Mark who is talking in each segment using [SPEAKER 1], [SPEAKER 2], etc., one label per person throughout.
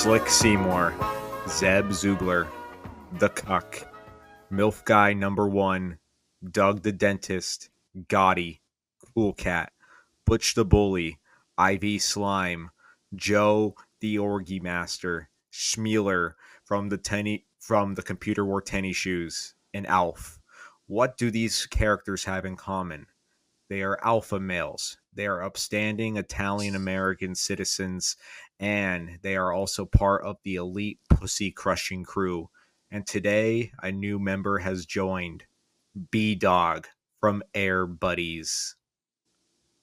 [SPEAKER 1] Slick Seymour, Zeb Zubler, The Cuck, MILF Guy Number One, Doug the Dentist, Gotti, Cool Cat, Butch the Bully, Ivy Slime, Joe the Orgy Master, Schmealer from the Computer Wore Tenny Shoes, and Alf. What do these characters have in common? They are alpha males. They are upstanding Italian American citizens, and they are also part of the elite pussy crushing crew. And today, a new member has joined, B-Dawg from Air Buddies.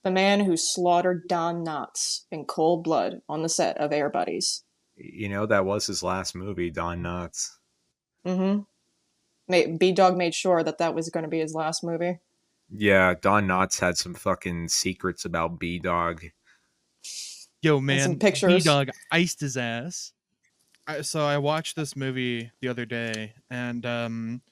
[SPEAKER 2] The man who slaughtered Don Knotts in cold blood on the set of Air Buddies.
[SPEAKER 1] You know, that was his last movie, Don Knotts.
[SPEAKER 2] B-Dawg made sure that was going to be his last movie.
[SPEAKER 1] Yeah, Don Knotts had some fucking secrets about B-Dawg.
[SPEAKER 3] Yo, man,
[SPEAKER 2] some pictures.
[SPEAKER 3] B-Dawg iced his ass. So I watched this movie the other day, and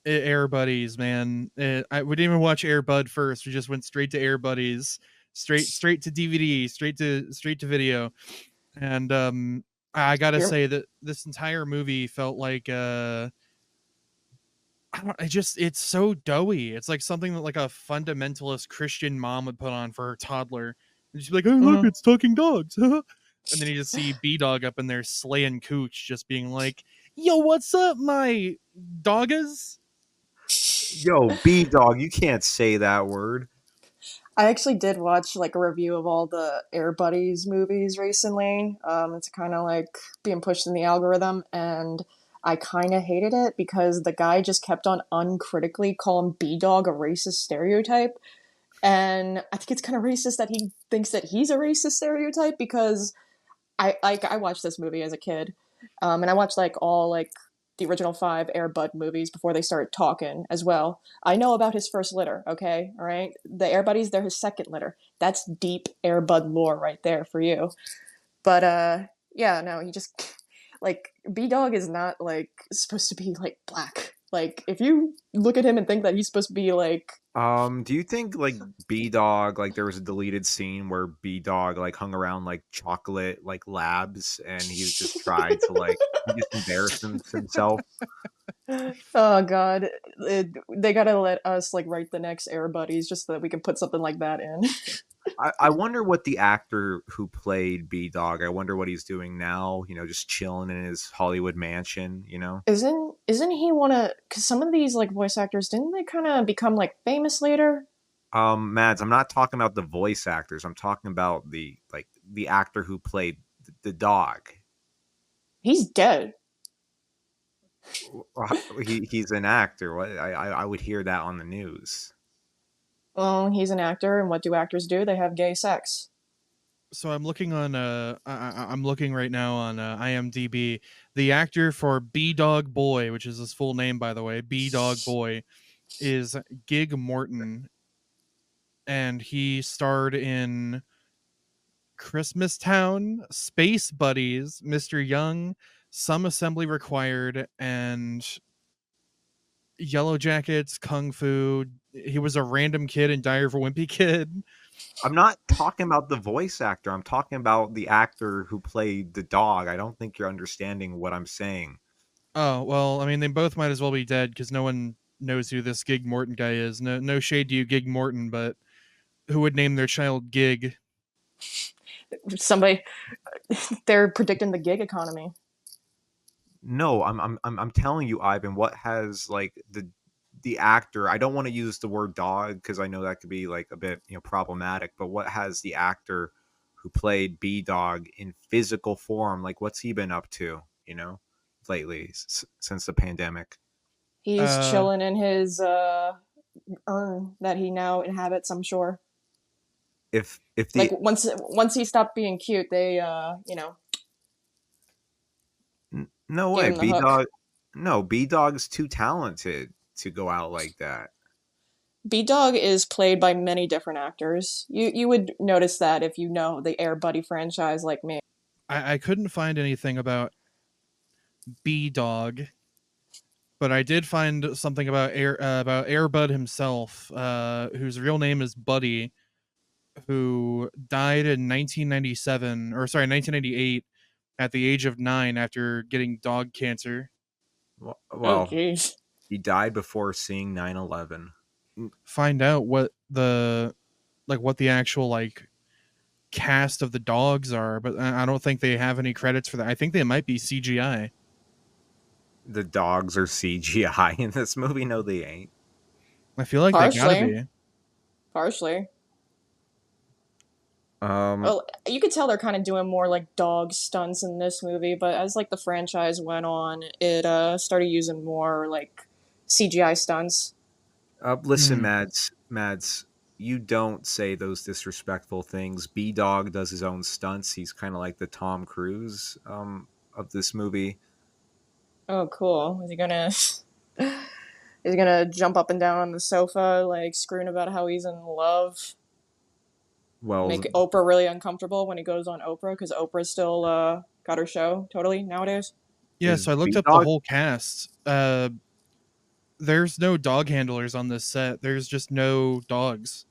[SPEAKER 3] Air Buddies, man. We didn't even watch Air Bud first. We just went straight to Air Buddies, straight to DVD, straight to video. And I gotta say that this entire movie felt like it's so doughy. It's like something that like a fundamentalist Christian mom would put on for her toddler. And she'd be like, "Oh, look, it's talking dogs." And then you just see B-Dawg up in there slaying cooch, just being like, "Yo, what's up, my doggas?"
[SPEAKER 1] Yo, B-Dawg, you can't say that word.
[SPEAKER 2] I actually did watch like a review of all the Air Buddies movies recently. It's kind of like being pushed in the algorithm, and I kind of hated it because the guy just kept on uncritically calling B-Dawg a racist stereotype. And I think it's kind of racist that he thinks that he's a racist stereotype, because I watched this movie as a kid, and I watched like all like the original 5 Air Bud movies before they started talking as well. I know about his first litter, okay? All right? The Air Buddies, they're his second litter. That's deep Air Bud lore right there for you. But yeah, no, he just like B-Dawg is not like supposed to be like black. Like if you look at him and think that he's supposed to be like
[SPEAKER 1] do you think like B-Dawg, like there was a deleted scene where B-Dawg like hung around like chocolate like labs and he was just tried to like he just embarrassed himself?
[SPEAKER 2] Oh god, they gotta let us like write the next Air Buddies just so that we can put something like that in.
[SPEAKER 1] I wonder what the actor who played B-Dawg, I wonder what he's doing now, you know, just chilling in his Hollywood mansion, you know?
[SPEAKER 2] Isn't he because some of these like voice actors, didn't they kind of become like famous later?
[SPEAKER 1] Mads, I'm not talking about the voice actors. I'm talking about the actor who played the dog.
[SPEAKER 2] He's dead.
[SPEAKER 1] He's an actor. What I would hear that on the news.
[SPEAKER 2] Well, he's an actor, and what do actors do? They have gay sex.
[SPEAKER 3] So I'm looking on I'm looking right now on IMDb. The actor for B-Dawg Boy, which is his full name, by the way, B-Dawg Boy, is Gig Morton, and he starred in Christmas Town, Space Buddies, Mr. Young, Some Assembly Required, and Yellow Jackets, Kung Fu. He was a random kid in Diary of a Wimpy Kid.
[SPEAKER 1] I'm not talking about the voice actor. I'm talking about the actor who played the dog. I don't think you're understanding what I'm saying.
[SPEAKER 3] Oh, well, I mean, they both might as well be dead because no one knows who this Gig Morton guy is. No shade to you, Gig Morton, but who would name their child Gig?
[SPEAKER 2] Somebody, they're predicting the gig economy.
[SPEAKER 1] No, I'm telling you, Ivan, what has like the actor, I don't want to use the word dog because I know that could be like a bit, you know, problematic, but what has the actor who played B-Dawg in physical form, like what's he been up to, you know, lately since the pandemic?
[SPEAKER 2] He's chilling in his urn that he now inhabits, I'm sure.
[SPEAKER 1] If the
[SPEAKER 2] like once he stopped being cute, they you know.
[SPEAKER 1] No way, B-Dawg. No, B-Dawg's too talented to go out like that.
[SPEAKER 2] B-Dawg is played by many different actors. You would notice that if you know the Air Buddy franchise like me.
[SPEAKER 3] I couldn't find anything about B-Dawg, but I did find something about Air Bud himself, whose real name is Buddy, who died in 1998 at the age of 9 after getting dog cancer.
[SPEAKER 2] Oh,
[SPEAKER 1] Well,
[SPEAKER 2] jeez.
[SPEAKER 1] he died before seeing 9/11.
[SPEAKER 3] Find out what the what the actual cast of the dogs are, but I don't think they have any credits for that. I think they might be CGI.
[SPEAKER 1] The dogs are CGI in this movie. No, they ain't.
[SPEAKER 3] I feel like they gotta
[SPEAKER 2] Partially.
[SPEAKER 3] be.
[SPEAKER 2] Partially.
[SPEAKER 1] Um,
[SPEAKER 2] Well, you could tell they're kind of doing more like dog stunts in this movie, but as like the franchise went on, it started using more like CGI stunts.
[SPEAKER 1] Listen,
[SPEAKER 3] Mm.
[SPEAKER 1] Mads, you don't say those disrespectful things. B-Dawg does his own stunts. He's kind of like the Tom Cruise of this movie.
[SPEAKER 2] Oh, cool. Is he gonna is he gonna jump up and down on the sofa like screaming about how he's in love?
[SPEAKER 1] Well,
[SPEAKER 2] Make Oprah really uncomfortable when he goes on Oprah because Oprah still got her show totally nowadays.
[SPEAKER 3] Yeah,
[SPEAKER 1] is
[SPEAKER 3] so I looked up the
[SPEAKER 1] B-Dawg
[SPEAKER 3] whole cast. There's no dog handlers on this set. There's just no dogs.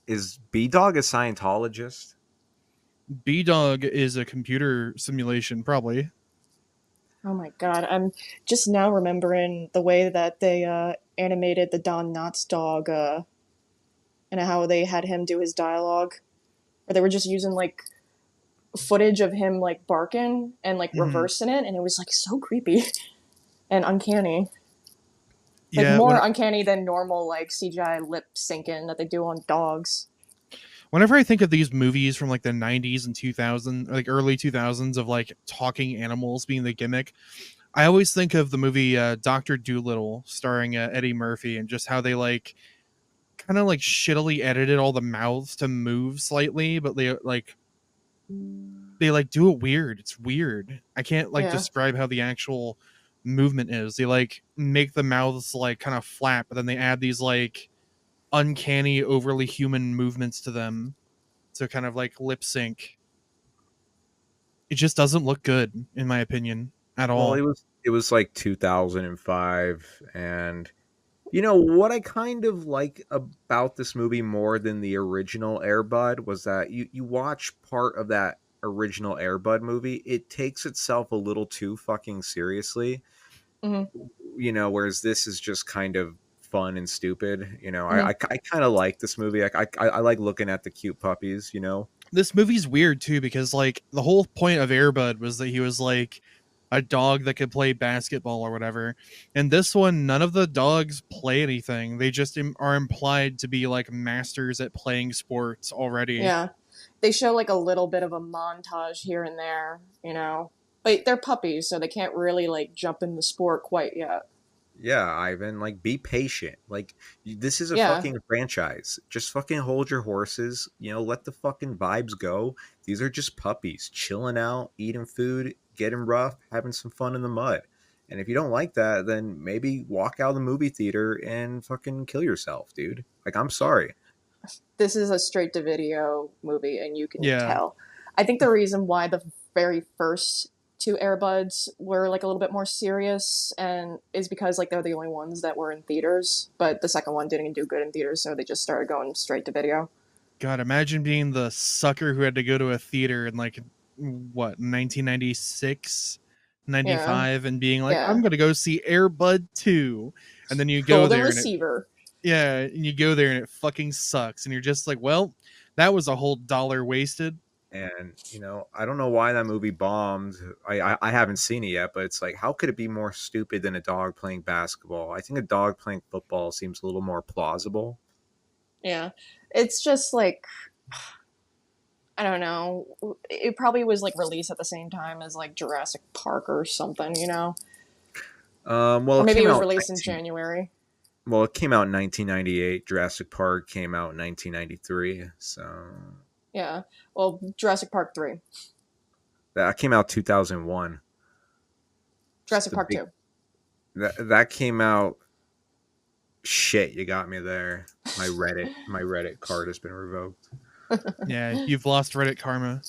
[SPEAKER 1] is B-Dawg a Scientologist?
[SPEAKER 3] B-Dawg is a computer simulation, probably.
[SPEAKER 2] Oh my god, I'm just now remembering the way that they animated the Don Knotts dog and how they had him do his dialogue. Or they were just using like footage of him like barking and like
[SPEAKER 3] Mhm.
[SPEAKER 2] reversing it, and it was like so creepy and uncanny. Like
[SPEAKER 3] Yeah,
[SPEAKER 2] more uncanny than normal like CGI lip syncing that they do on dogs.
[SPEAKER 3] whenever I think of these movies from like the 90s and 2000, like early 2000s of like talking animals being the gimmick, I always think of the movie Dr. Dolittle starring Eddie Murphy and just how they kind of shittily edited all the mouths to move slightly, but they do it weird. It's weird. I can't
[SPEAKER 2] Yeah.
[SPEAKER 3] describe how the actual movement is. They make the mouths kind of flat, but then they add these uncanny, overly human movements to them to kind of lip sync. It just doesn't look good, in my opinion, at
[SPEAKER 1] Well,
[SPEAKER 3] all.
[SPEAKER 1] it was like 2005, and you know what I kind of like about this movie more than the original Airbud was that you watch part of that original Airbud movie, it takes itself a little too fucking seriously,
[SPEAKER 2] Hmm.
[SPEAKER 1] whereas this is just kind of fun and stupid.
[SPEAKER 2] Hmm.
[SPEAKER 1] I kind of like this movie. I like looking at the cute puppies.
[SPEAKER 3] This movie's weird too because the whole point of Airbud was that he was a dog that could play basketball or whatever. And this one, none of the dogs play anything. They just are implied to be masters at playing sports already.
[SPEAKER 2] Yeah. They show like a little bit of a montage here and there, you know. But they're puppies, so they can't really like jump in the sport quite yet.
[SPEAKER 1] Yeah, Ivan, be patient. This is a
[SPEAKER 2] Yeah.
[SPEAKER 1] fucking franchise. Just fucking hold your horses. Let the fucking vibes go. These are just puppies chilling out, eating food, getting rough, having some fun in the mud. And if you don't like that, then maybe walk out of the movie theater and fucking kill yourself, dude. I'm sorry.
[SPEAKER 2] This is a straight to video movie, and you can
[SPEAKER 3] Yeah.
[SPEAKER 2] tell. I think the reason why the very first two Airbuds were like a little bit more serious and is because like they're the only ones that were in theaters, but the second one didn't do good in theaters, so they just started going straight to video.
[SPEAKER 3] God, imagine being the sucker who had to go to a theater in 1996,
[SPEAKER 2] Yeah.
[SPEAKER 3] 95 and being like, I'm
[SPEAKER 2] Yeah.
[SPEAKER 3] going to go see Airbud 2. And then you go
[SPEAKER 2] Golden
[SPEAKER 3] there and
[SPEAKER 2] Receiver.
[SPEAKER 3] and you go there and it fucking sucks. And you're just like, well, that was a whole dollar wasted.
[SPEAKER 1] And I don't know why that movie bombed. I haven't seen it yet, but it's like, how could it be more stupid than a dog playing basketball? I think a dog playing football seems a little more plausible.
[SPEAKER 2] Yeah. It's just like I don't know. It probably was like released at the same time as like Jurassic Park or something, you know?
[SPEAKER 1] Well,
[SPEAKER 2] Or
[SPEAKER 1] it
[SPEAKER 2] maybe
[SPEAKER 1] came
[SPEAKER 2] it was
[SPEAKER 1] out
[SPEAKER 2] released in
[SPEAKER 1] 19.
[SPEAKER 2] January.
[SPEAKER 1] Well, it came out in 1998. Jurassic Park came out in 1993. So
[SPEAKER 2] Yeah. Well, Jurassic Park 3.
[SPEAKER 1] that came out 2001. Just
[SPEAKER 2] Jurassic
[SPEAKER 1] the
[SPEAKER 2] Park
[SPEAKER 1] big
[SPEAKER 2] 2.
[SPEAKER 1] that came out. Shit, you got me there. My Reddit card has been revoked.
[SPEAKER 3] Yeah, you've lost Reddit karma.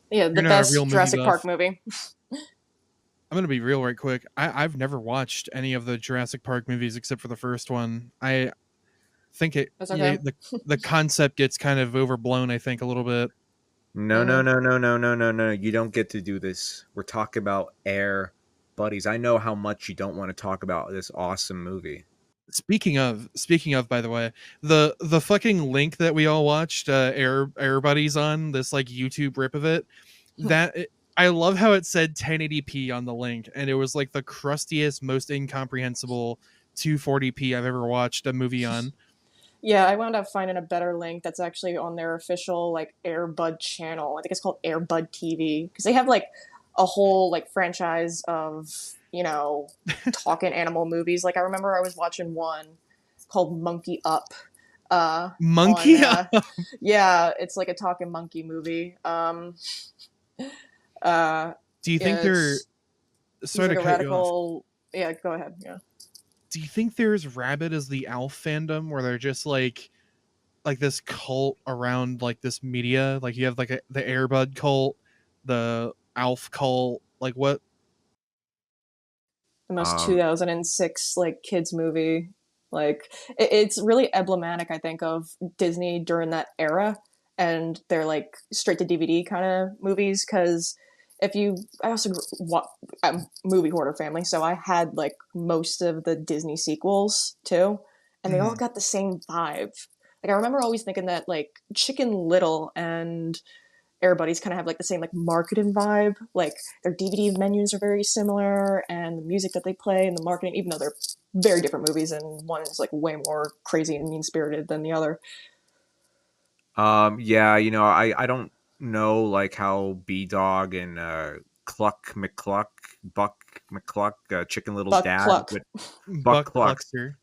[SPEAKER 2] Yeah,
[SPEAKER 3] You're
[SPEAKER 2] the
[SPEAKER 3] not a real
[SPEAKER 2] best
[SPEAKER 3] movie
[SPEAKER 2] Jurassic Park
[SPEAKER 3] buff.
[SPEAKER 2] movie.
[SPEAKER 3] I'm gonna be real right quick. I've never watched any of the Jurassic Park movies except for the first one. I think
[SPEAKER 2] That's okay.
[SPEAKER 3] the concept gets kind of overblown. I think a little bit.
[SPEAKER 1] No, no,
[SPEAKER 2] Mm-hmm.
[SPEAKER 1] no, no, no, no, no, no. You don't get to do this. We're talking about Air Buddies. I know how much you don't want to talk about this awesome movie.
[SPEAKER 3] Speaking of, by the way, the fucking link that we all watched, Air Buddies on this like YouTube rip of it, I love how it said 1080p on the link, and it was like the crustiest, most incomprehensible 240p I've ever watched a movie on.
[SPEAKER 2] Yeah, I wound up finding a better link that's actually on their official like Airbud channel. I think it's called Airbud TV because they have like a whole like franchise of, talking animal movies. Like I remember I was watching one called Monkey Up. On
[SPEAKER 3] Monkey.
[SPEAKER 2] Yeah, it's like a talking monkey movie. Uh
[SPEAKER 3] Do you think
[SPEAKER 2] yeah,
[SPEAKER 3] they're
[SPEAKER 2] he's
[SPEAKER 3] sorry
[SPEAKER 2] like
[SPEAKER 3] to
[SPEAKER 2] a
[SPEAKER 3] cut you off?
[SPEAKER 2] radical. Yeah, go ahead. Yeah.
[SPEAKER 3] Do you think there's rabid as the Alf fandom where they're just like this cult around like this media? Like you have like the Airbud cult, the Alf cult. Like what?
[SPEAKER 2] The most
[SPEAKER 1] Um,
[SPEAKER 2] 2006 like kids movie. Like it's really emblematic, I think, of Disney during that era, and they're like straight to DVD kind of movies. Because if you, I also I'm a movie hoarder family, so I had like most of the Disney sequels too, and they all
[SPEAKER 3] Mhm.
[SPEAKER 2] got the same vibe. Like I remember always thinking that like Chicken Little and everybody's kind of have like the same like marketing vibe. Like their DVD menus are very similar, and the music that they play and the marketing, even though they're very different movies, and one is like way more crazy and mean spirited than the other.
[SPEAKER 1] yeah, I don't know like how B-Dawg and Cluck McCluck, Buck McCluck, Chicken Little's
[SPEAKER 2] Buck
[SPEAKER 1] dad
[SPEAKER 2] Cluck.
[SPEAKER 1] would Buck
[SPEAKER 3] Buck
[SPEAKER 1] Cluck.
[SPEAKER 3] Pluckster.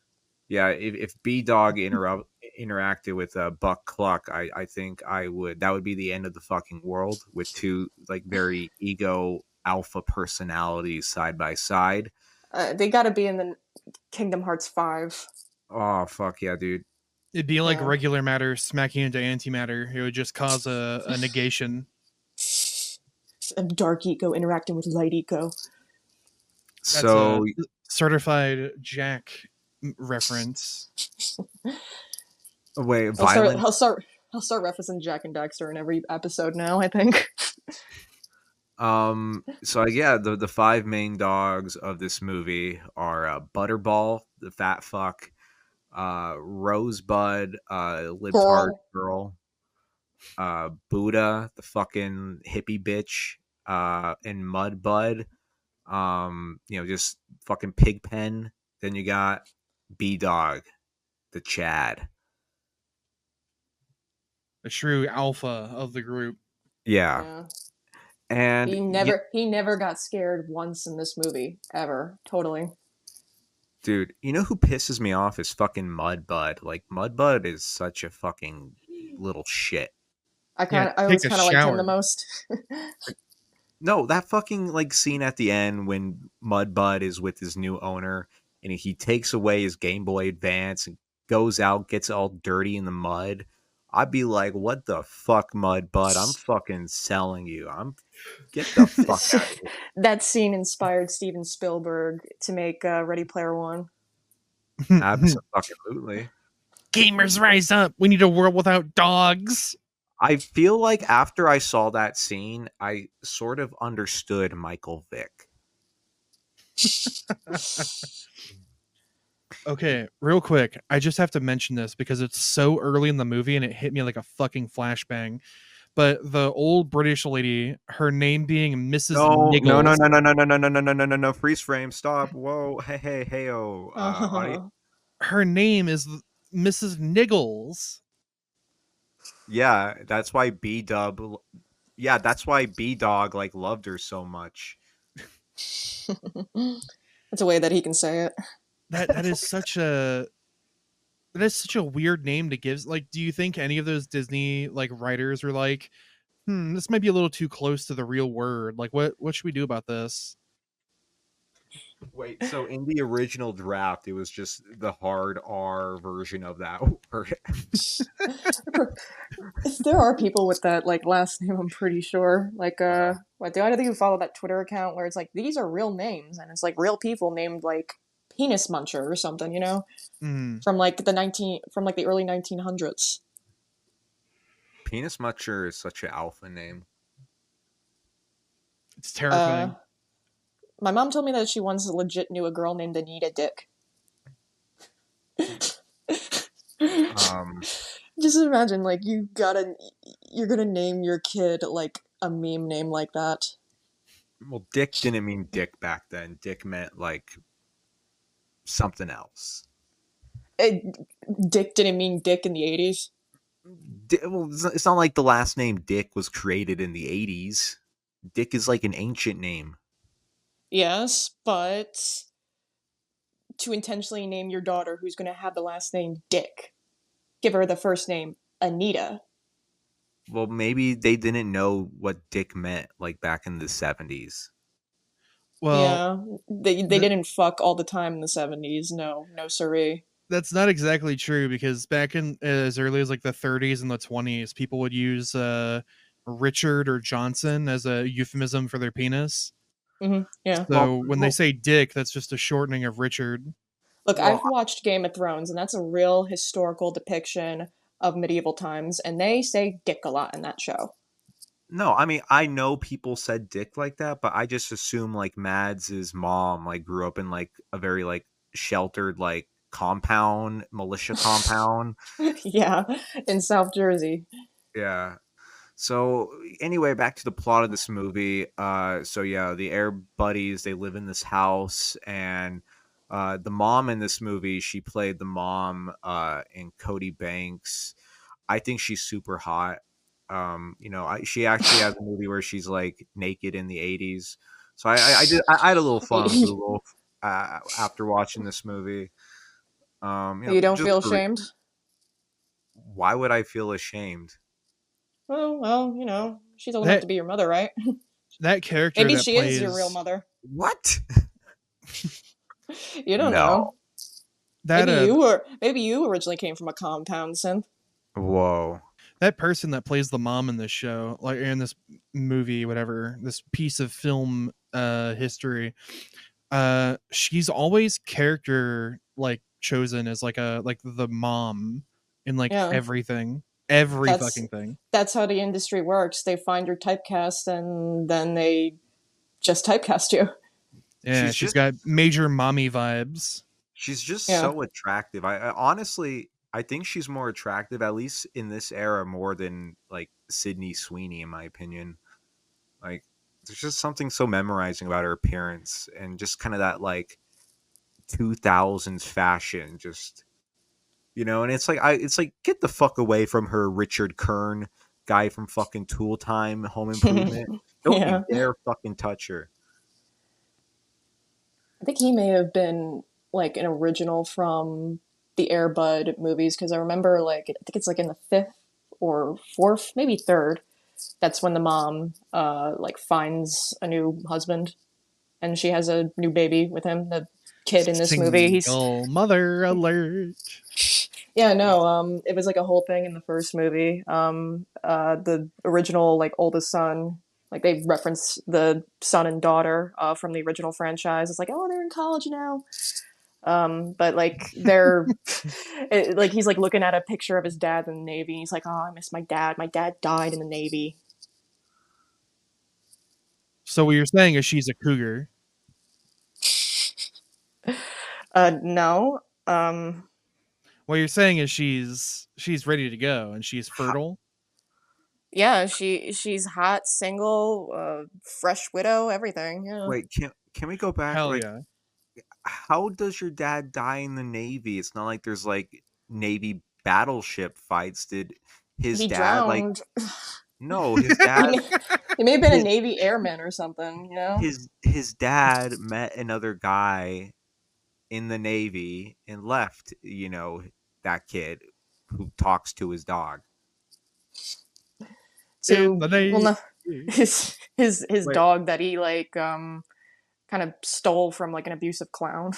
[SPEAKER 1] Yeah, if B-Dawg interacted with Buck Cluck, I think that would be the end of the fucking world with two like very ego alpha personalities side by side.
[SPEAKER 2] They got to be in the Kingdom Hearts 5.
[SPEAKER 1] Oh fuck yeah, dude.
[SPEAKER 3] It'd be like
[SPEAKER 2] Yeah.
[SPEAKER 3] regular matter smacking into antimatter. It would just cause a negation.
[SPEAKER 2] Dark Eco interacting with Light Eco.
[SPEAKER 3] That's a
[SPEAKER 1] So
[SPEAKER 3] certified Jack reference.
[SPEAKER 1] wait,
[SPEAKER 2] I'll start.
[SPEAKER 1] violent.
[SPEAKER 2] I'll start referencing Jack and Dexter in every episode now, I think.
[SPEAKER 1] So yeah, the five main dogs of this movie are Butterball, the fat fuck, Rosebud, libtard
[SPEAKER 2] Girl.
[SPEAKER 1] girl, Buddha, the fucking hippie bitch, and Mudbud, just fucking Pigpen. Then you got B-Dawg, the Chad.
[SPEAKER 3] A true alpha of the group.
[SPEAKER 1] Yeah,
[SPEAKER 2] Yeah.
[SPEAKER 1] and
[SPEAKER 2] He never got scared once in this movie ever. Totally.
[SPEAKER 1] dude, you know who pisses me off is fucking Mudbud. Like Mudbud is such a fucking little shit.
[SPEAKER 3] Yeah,
[SPEAKER 2] I
[SPEAKER 3] take
[SPEAKER 2] always
[SPEAKER 3] a
[SPEAKER 2] kind of liked him the
[SPEAKER 3] shower.
[SPEAKER 2] most.
[SPEAKER 1] No, that fucking like scene at the end when Mudbud is with his new owner and he takes away his Game Boy Advance and goes out, gets all dirty in the mud. I'd be like, "What the fuck, Mudbud? I'm fucking selling you. I'm get the fuck out of here."
[SPEAKER 2] That scene inspired Steven Spielberg to make Ready Player One.
[SPEAKER 1] Absolutely.
[SPEAKER 3] Gamers rise up. We need a world without dogs.
[SPEAKER 1] I feel like after I saw that scene, I sort of understood Michael Vick.
[SPEAKER 3] Okay, real quick. I just have to mention this because it's so early in the movie and it hit me like a fucking flashbang. But the old British lady, her name being Mrs.
[SPEAKER 1] No, no, no,
[SPEAKER 3] Niggles.
[SPEAKER 1] no, no, no, no, no, no, no, no, no, no, no. Freeze frame. Stop. Whoa. Hey, hey, hey, oh.
[SPEAKER 3] Her name is Mrs. Niggles.
[SPEAKER 1] Yeah, that's why B-Dub. Yeah, that's why B-Dawg like loved her so much.
[SPEAKER 2] It's a way that he can say it.
[SPEAKER 3] That is such a weird name to give. Like, do you think any of those Disney like writers are like, this might be a little too close to the real word. Like, what should we do about this?
[SPEAKER 1] Wait, so in the original draft, it was just the hard R version of that word.
[SPEAKER 2] There are people with that like last name, I'm pretty sure. Like what do I think you follow that Twitter account where it's like these are real names and it's like real people named like Penis Muncher or something,
[SPEAKER 3] Mm.
[SPEAKER 2] from like the early 1900s.
[SPEAKER 1] Penis Muncher is such an alpha name.
[SPEAKER 3] It's
[SPEAKER 2] Uh,
[SPEAKER 3] terrifying.
[SPEAKER 2] my mom told me that she once legit knew a girl named Anita Dick.
[SPEAKER 1] Um,
[SPEAKER 2] Just imagine, like, you're gonna name your kid like a meme name like that.
[SPEAKER 1] well, Dick didn't mean dick back then. Dick meant like something else.
[SPEAKER 2] Dick didn't mean dick in the 80s.
[SPEAKER 1] Well, it's not like the last name Dick was created in the 80s. Dick is like an ancient name.
[SPEAKER 2] Yes, but to intentionally name your daughter who's gonna have the last name Dick, give her the first name Anita.
[SPEAKER 1] Well, maybe they didn't know what dick meant like back in the 70s.
[SPEAKER 3] Well,
[SPEAKER 2] Yeah, they
[SPEAKER 3] th-
[SPEAKER 2] didn't fuck all the time in the 70s. No, no siree.
[SPEAKER 3] that's not exactly true because back in as early as like the 30s and the 20s, people would use Richard or Johnson as a euphemism for their penis.
[SPEAKER 2] Yeah.
[SPEAKER 3] So when they say dick, that's just a shortening of Richard.
[SPEAKER 2] Look,
[SPEAKER 1] Well,
[SPEAKER 2] I've watched Game of Thrones, and that's a real historical depiction of medieval times, and they say dick a lot in that show.
[SPEAKER 1] no, I mean, I know people said dick like that, but I just assume like Mads's mom like grew up in like a very like sheltered like compound, militia compound.
[SPEAKER 2] Yeah, in South Jersey.
[SPEAKER 1] Yeah. So anyway, back to the plot of this movie. So yeah, the Air Buddies, they live in this house, and the mom in this movie, she played the mom in Cody Banks. I think she's super hot. She actually has a movie where she's like naked in the 80s. So I had a little fun on
[SPEAKER 2] You
[SPEAKER 1] Google after watching this movie.
[SPEAKER 2] don't
[SPEAKER 1] Just
[SPEAKER 2] feel
[SPEAKER 1] for,
[SPEAKER 2] ashamed?
[SPEAKER 1] why would I feel ashamed?
[SPEAKER 2] Well, she's old enough
[SPEAKER 3] That
[SPEAKER 2] to be your mother, right?
[SPEAKER 3] that character
[SPEAKER 2] Maybe
[SPEAKER 3] that
[SPEAKER 2] she is your real
[SPEAKER 3] plays
[SPEAKER 2] mother.
[SPEAKER 1] What?
[SPEAKER 2] You don't
[SPEAKER 1] No.
[SPEAKER 2] know.
[SPEAKER 3] that uh
[SPEAKER 2] Maybe you originally came from a compound, synth.
[SPEAKER 1] Whoa.
[SPEAKER 3] that person that plays the mom in this show, like in this movie, whatever, this piece of film history, she's always character like chosen as like the mom in like
[SPEAKER 2] Yeah,
[SPEAKER 3] every
[SPEAKER 2] that's
[SPEAKER 3] fucking thing.
[SPEAKER 2] that's how the industry works. They find your typecast and then they just typecast you.
[SPEAKER 3] Yeah,
[SPEAKER 1] She's
[SPEAKER 3] she's
[SPEAKER 1] just
[SPEAKER 3] got major mommy vibes.
[SPEAKER 1] she's just
[SPEAKER 2] Yeah.
[SPEAKER 1] so attractive. I honestly I think she's more attractive, at least in this era, more than like Sydney Sweeney, in my opinion. Like there's just something so memorizing about her appearance and just kind of that like 2000s fashion, just and it's like get the fuck away from her Richard Kern guy from fucking Tool Time, Home Improvement. Don't you
[SPEAKER 2] Yeah.
[SPEAKER 1] dare fucking touch her.
[SPEAKER 2] I think he may have been like an original from the Air Bud movies because I remember like I think it's like in the fifth or fourth, maybe third. That's when the mom like finds a new husband and she has a new baby with him. The kid in this movie, he's
[SPEAKER 3] Single mother alert.
[SPEAKER 2] yeah, no, it was like a whole thing in the first movie. The original like oldest son, like they reference the son and daughter from the original franchise. It's like, oh, they're in college now. But like they're like he's like looking at a picture of his dad in the Navy. He's like, oh, I miss my dad. My dad died in the Navy.
[SPEAKER 3] So what you're saying is she's a cougar.
[SPEAKER 2] No.
[SPEAKER 3] What you're saying is she's ready to go and she's
[SPEAKER 1] How,
[SPEAKER 3] fertile.
[SPEAKER 2] Yeah, she's hot, single, fresh widow, everything. Yeah.
[SPEAKER 1] wait, can we go back?
[SPEAKER 3] Hell
[SPEAKER 1] Like,
[SPEAKER 3] yeah.
[SPEAKER 1] how does your dad die in the Navy? It's not like there's like Navy battleship fights. Did his
[SPEAKER 2] He
[SPEAKER 1] dad like
[SPEAKER 2] drowned.
[SPEAKER 1] no, his
[SPEAKER 2] he
[SPEAKER 1] dad
[SPEAKER 2] may, he may have been a
[SPEAKER 1] his
[SPEAKER 2] Navy airman or something. You know.
[SPEAKER 1] his dad met another guy in the Navy and left, that kid who talks to his dog.
[SPEAKER 3] In
[SPEAKER 2] So
[SPEAKER 3] the
[SPEAKER 2] well,
[SPEAKER 3] name.
[SPEAKER 2] no, his
[SPEAKER 1] Wait,
[SPEAKER 2] dog that he like kind of stole from like an abusive clown.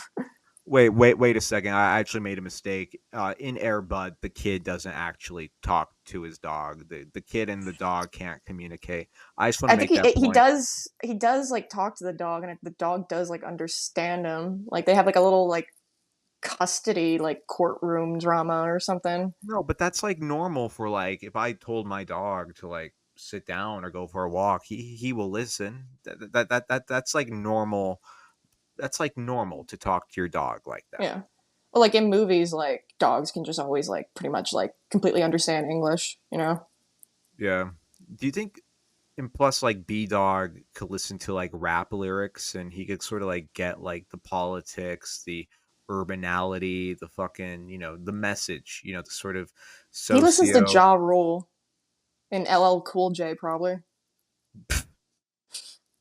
[SPEAKER 1] wait a second. I actually made a mistake. In Air Bud, the kid doesn't actually talk to his dog. The kid and the dog can't communicate. I just want to
[SPEAKER 2] I think
[SPEAKER 1] make that
[SPEAKER 2] he
[SPEAKER 1] point.
[SPEAKER 2] does like talk to the dog, and the dog does like understand him. Like they have like a little like custody, like courtroom drama or something.
[SPEAKER 1] No, but that's like normal for like if I told my dog to like sit down or go for a walk, he will listen. That's like normal. That's like normal to talk to your dog like that.
[SPEAKER 2] Yeah. Well, like in movies, like dogs can just always like pretty much like completely understand English, you know?
[SPEAKER 1] Yeah. Do you think and plus like B-Dawg could listen to like rap lyrics and he could sort of like get like the politics, the urbanality, the fucking, the message, the sort of
[SPEAKER 2] He listens to
[SPEAKER 1] socio
[SPEAKER 2] Ja Rule and LL Cool J probably.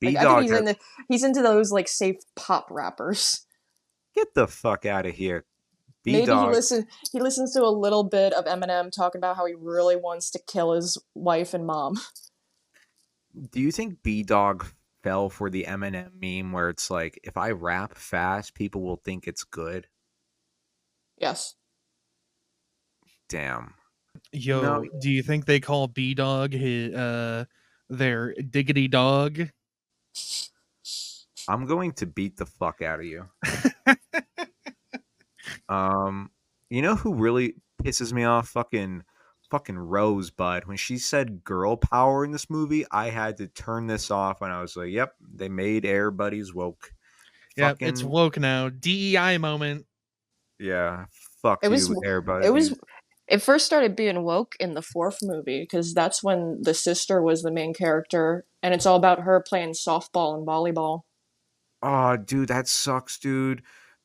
[SPEAKER 2] Like I think
[SPEAKER 1] B-Dawg has,
[SPEAKER 2] he's into those like safe pop rappers.
[SPEAKER 1] get the fuck out of here.
[SPEAKER 2] Maybe
[SPEAKER 1] B-Dawg,
[SPEAKER 2] he listens to a little bit of Eminem talking about how he really wants to kill his wife and mom.
[SPEAKER 1] do you think B-Dawg fell for the Eminem meme where it's like if I rap fast, people will think it's good?
[SPEAKER 2] Yes.
[SPEAKER 1] Damn. No,
[SPEAKER 3] Yo, do you think they call B-Dawg their diggity dog?
[SPEAKER 1] I'm going to beat the fuck out of you. You know who really pisses me off? Fucking Rosebud. When she said girl power in this movie, I had to turn this off and I was like, yep, they made Air Buddies woke.
[SPEAKER 3] Yep, it's
[SPEAKER 1] Fucking
[SPEAKER 3] woke now. DEI moment.
[SPEAKER 1] yeah, fuck
[SPEAKER 2] It was
[SPEAKER 1] you, Air
[SPEAKER 2] it was
[SPEAKER 1] Buddies.
[SPEAKER 2] it first started being woke in the fourth movie because that's when the sister was the main character and it's all about her playing softball and volleyball.
[SPEAKER 1] Oh, dude, that sucks, dude.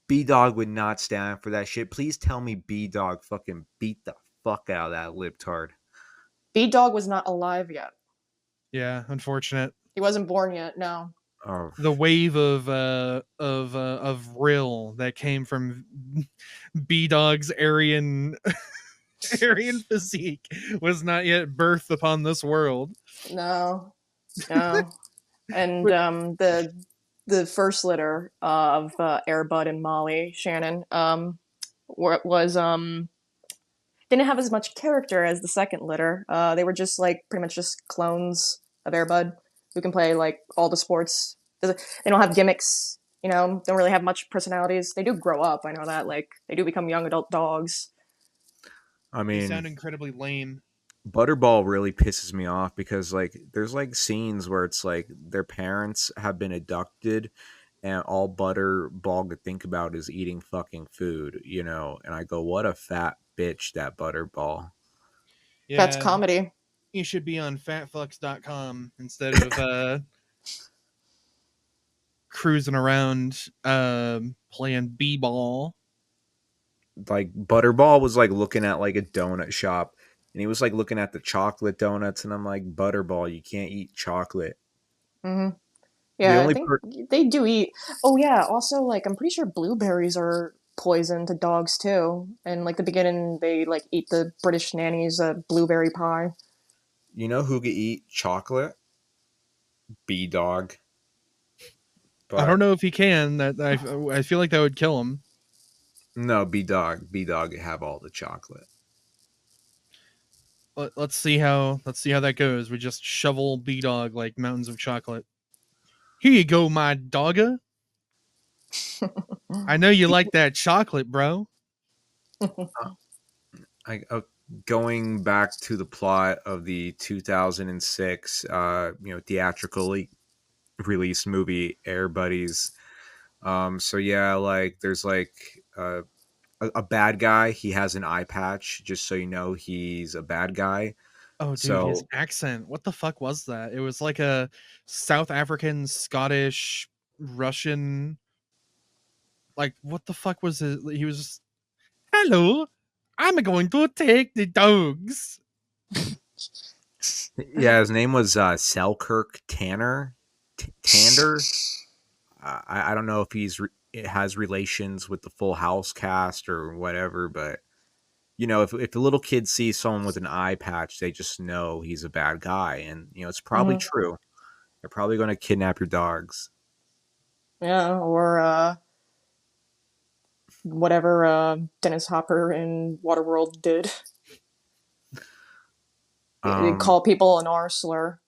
[SPEAKER 1] B-Dawg would not stand for that shit. Please tell me B-Dawg fucking beat the fuck out of that libtard.
[SPEAKER 2] B-Dawg was not alive yet.
[SPEAKER 3] Yeah, unfortunate.
[SPEAKER 2] He wasn't born yet. No.
[SPEAKER 1] Oh,
[SPEAKER 3] The wave of rill that came from B-Dawg's Aryan Aryan physique was not yet birthed upon this world.
[SPEAKER 2] No. No. And
[SPEAKER 1] but
[SPEAKER 2] the first litter of Airbud and Molly Shannon was didn't have as much character as the second litter. They were just like pretty much just clones of Airbud who can play like all the sports. They don't have gimmicks, you know. Don't really have much personalities. They do grow up. I know that. Like they do become young adult dogs.
[SPEAKER 1] I
[SPEAKER 3] They
[SPEAKER 1] mean,
[SPEAKER 3] sound incredibly lame.
[SPEAKER 1] Butterball really pisses me off because like there's like scenes where it's like their parents have been abducted and all Butterball could think about is eating fucking food, and I go, what a fat bitch that Butterball.
[SPEAKER 2] That's
[SPEAKER 3] Yeah,
[SPEAKER 2] comedy.
[SPEAKER 3] you should be on fatflux.com instead of cruising around playing b-ball.
[SPEAKER 1] Like Butterball was like looking at like a donut shop and he was like looking at the chocolate donuts and I'm like, Butterball, you can't eat chocolate.
[SPEAKER 2] Hmm.
[SPEAKER 1] The
[SPEAKER 2] Yeah, I
[SPEAKER 1] only
[SPEAKER 2] think they do eat. Oh yeah, also like I'm pretty sure blueberries are poison to dogs too. And like the beginning, they like eat the British nanny's blueberry pie.
[SPEAKER 1] who could eat chocolate? B-Dawg.
[SPEAKER 3] I don't
[SPEAKER 1] But
[SPEAKER 3] know if he can. That I feel like that would kill him.
[SPEAKER 1] no, B-Dawg have all the chocolate.
[SPEAKER 3] Let's see how that goes. We just shovel B-Dawg like mountains of chocolate. Here you go, my dogga. I know you like that chocolate, bro.
[SPEAKER 1] I Going back to the plot of the 2006 theatrically released movie Air Buddies. So yeah, like there's like a bad guy. He has an eye patch, just so you know he's a bad guy.
[SPEAKER 3] Oh, dude, his
[SPEAKER 1] So
[SPEAKER 3] accent. What the fuck was that? It was like a South African, Scottish, Russian. Like, what the fuck was it? He was just, hello, I'm going to take the dogs.
[SPEAKER 1] yeah, his name was Selkirk Tander. I don't know if it has relations with the Full House cast or whatever, but if a little kid sees someone with an eye patch, they just know he's a bad guy, and it's probably
[SPEAKER 2] Hmm.
[SPEAKER 1] true. They're probably going to kidnap your dogs.
[SPEAKER 2] Yeah, or whatever Dennis Hopper in Waterworld did. They
[SPEAKER 1] Um,
[SPEAKER 2] call people an R slur.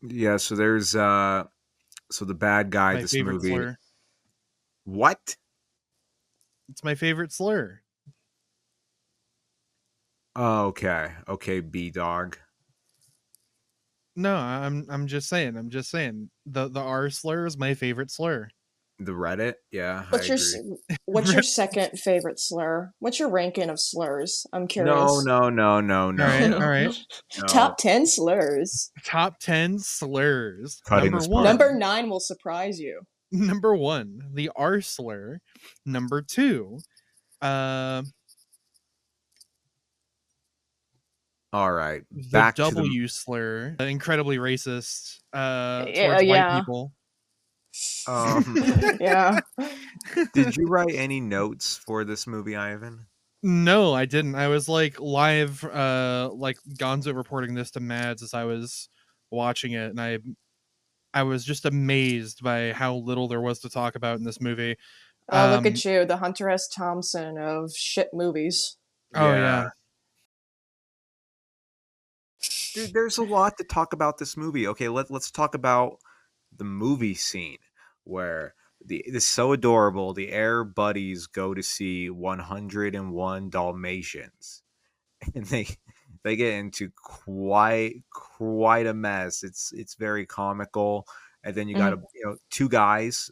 [SPEAKER 1] yeah. So there's so the bad guy
[SPEAKER 3] My
[SPEAKER 1] this
[SPEAKER 3] favorite
[SPEAKER 1] movie.
[SPEAKER 3] slur.
[SPEAKER 1] What?
[SPEAKER 3] It's my favorite slur.
[SPEAKER 1] Okay, B-Dawg.
[SPEAKER 3] No, I'm just saying. I'm just saying. The R slur is my favorite slur.
[SPEAKER 1] The Reddit, yeah, I
[SPEAKER 2] What's your
[SPEAKER 1] agree.
[SPEAKER 2] what's your second favorite slur? What's your ranking of slurs? I'm
[SPEAKER 1] No,
[SPEAKER 2] curious.
[SPEAKER 1] no, no, no,
[SPEAKER 3] All
[SPEAKER 1] no,
[SPEAKER 3] right, all
[SPEAKER 1] no,
[SPEAKER 3] right.
[SPEAKER 2] Top
[SPEAKER 1] no.
[SPEAKER 2] 10 slurs.
[SPEAKER 3] Top 10 slurs.
[SPEAKER 1] Cutting
[SPEAKER 3] Number
[SPEAKER 1] this part.
[SPEAKER 2] Number
[SPEAKER 3] one.
[SPEAKER 2] 9 will surprise you.
[SPEAKER 3] Number one, the R slur. Number two, uh,
[SPEAKER 1] All right,
[SPEAKER 3] the
[SPEAKER 1] back to the.
[SPEAKER 3] W slur. Incredibly racist
[SPEAKER 2] Yeah,
[SPEAKER 3] towards white
[SPEAKER 2] yeah.
[SPEAKER 3] people.
[SPEAKER 1] Um,
[SPEAKER 2] Yeah.
[SPEAKER 1] did you write any notes for this movie, Ivan?
[SPEAKER 3] No, I didn't. I was like live, like Gonzo reporting this to Mads as I was watching it, and I was just amazed by how little there was to talk about in this movie.
[SPEAKER 2] Oh, look
[SPEAKER 3] Um,
[SPEAKER 2] at you, the Hunter S. Thompson of shit movies.
[SPEAKER 3] oh
[SPEAKER 1] Yeah,
[SPEAKER 3] yeah,
[SPEAKER 1] dude, there's a lot to talk about this movie. Okay, let's talk about the movie scene where it's so adorable. The Air Buddies go to see 101 Dalmatians, and they get into quite a mess. It's very comical, and then you got
[SPEAKER 2] Mhm.
[SPEAKER 1] two guys,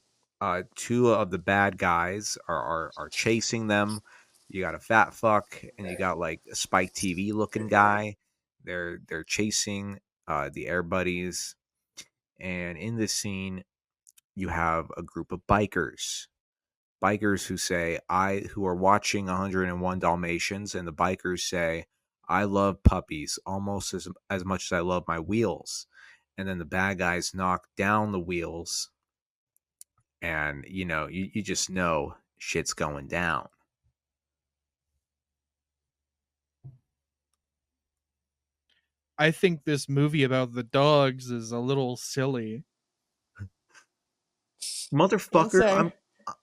[SPEAKER 1] two of the bad guys are chasing them. You got a fat fuck, and you got like a Spike TV looking guy. They're chasing the Air Buddies, and in this scene you have a group of bikers who are watching 101 Dalmatians, and the bikers say, I love puppies almost as much as I love my wheels. And then the bad guys knock down the wheels, and you just know shit's going down.
[SPEAKER 3] I think this movie about the dogs is a little silly.
[SPEAKER 2] Can't
[SPEAKER 1] Motherfucker,
[SPEAKER 2] say.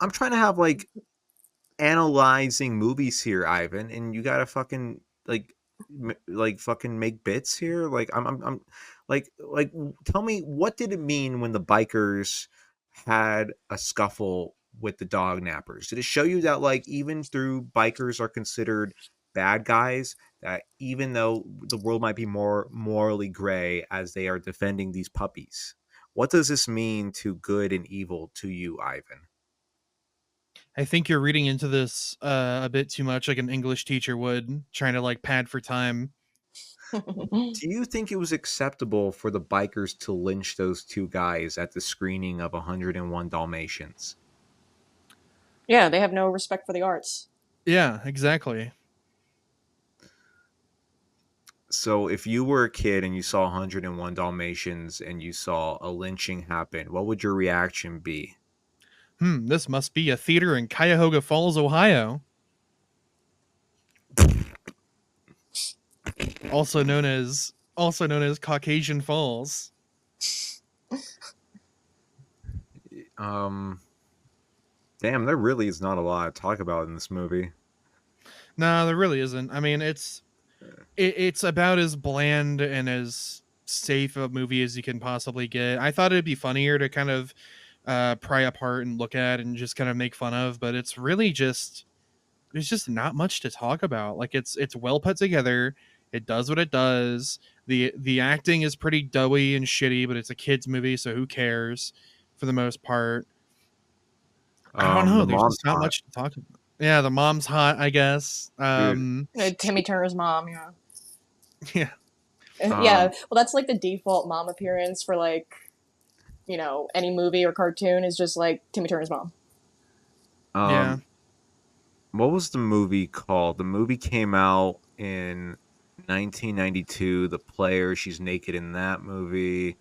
[SPEAKER 1] I'm trying to have like analyzing movies here, Ivan, and you gotta fucking like fucking make bits here. Like I'm like tell me, what did it mean when the bikers had a scuffle with the dog nappers? Did it show you that like even through bikers are considered bad guys, that even though the world might be more morally gray as they are defending these puppies? What does this mean to good and evil to you, Ivan?
[SPEAKER 3] I think you're reading into this a bit too much, like an English teacher would, trying to like pad for time.
[SPEAKER 1] Do you think it was acceptable for the bikers to lynch those two guys at the screening of 101 Dalmatians?
[SPEAKER 2] Yeah, they have no respect for the arts.
[SPEAKER 3] Yeah, exactly.
[SPEAKER 1] So, if you were a kid and you saw 101 Dalmatians and you saw a lynching happen, what would your reaction be?
[SPEAKER 3] This must be a theater in Cuyahoga Falls, Ohio, also known as Caucasian Falls.
[SPEAKER 1] Um, damn, there really is not a lot to talk about in this movie.
[SPEAKER 3] No, there really isn't. I mean, it's about as bland and as safe a movie as you can possibly get. I thought it'd be funnier to kind of pry apart and look at and just kind of make fun of, but it's really just there's just not much to talk about. Like it's well put together. It does what it does. The acting is pretty doughy and shitty, but it's a kids movie, so who cares for the most part. I don't know.
[SPEAKER 1] The
[SPEAKER 3] There's
[SPEAKER 1] mom's
[SPEAKER 3] just not
[SPEAKER 1] hot,
[SPEAKER 3] much to talk about. Yeah, the mom's hot, I guess.
[SPEAKER 1] dude.
[SPEAKER 2] Timmy Turner's mom, yeah.
[SPEAKER 3] Yeah.
[SPEAKER 2] Yeah,
[SPEAKER 1] Um,
[SPEAKER 2] well, that's like the default mom appearance for like, any movie or cartoon is just like Timmy Turner's mom.
[SPEAKER 3] Yeah.
[SPEAKER 1] um, what was the movie called? The movie came out in 1992. The Player, she's naked in that movie.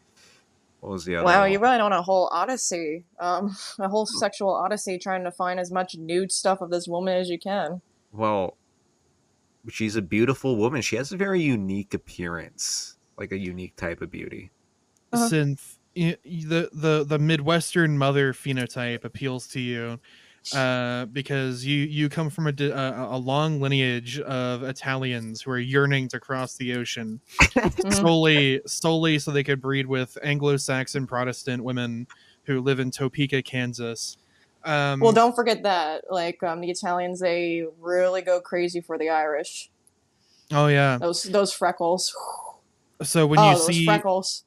[SPEAKER 1] What was the other
[SPEAKER 2] Wow,
[SPEAKER 1] one?
[SPEAKER 2] you went on a whole odyssey, a whole sexual odyssey trying to find as much nude stuff of this woman as you can.
[SPEAKER 1] Well, she's a beautiful woman. She has a very unique appearance, like a unique type of beauty.
[SPEAKER 2] Uh,
[SPEAKER 3] Synth the Midwestern mother phenotype appeals to you because you come from a long lineage of Italians who are yearning to cross the ocean
[SPEAKER 2] mhm.
[SPEAKER 3] solely so they could breed with Anglo-Saxon Protestant women who live in Topeka, Kansas.
[SPEAKER 2] Well, don't forget that. Like, the Italians, they really go crazy for the Irish.
[SPEAKER 3] Oh yeah.
[SPEAKER 2] Those freckles.
[SPEAKER 3] So
[SPEAKER 2] Oh, those freckles.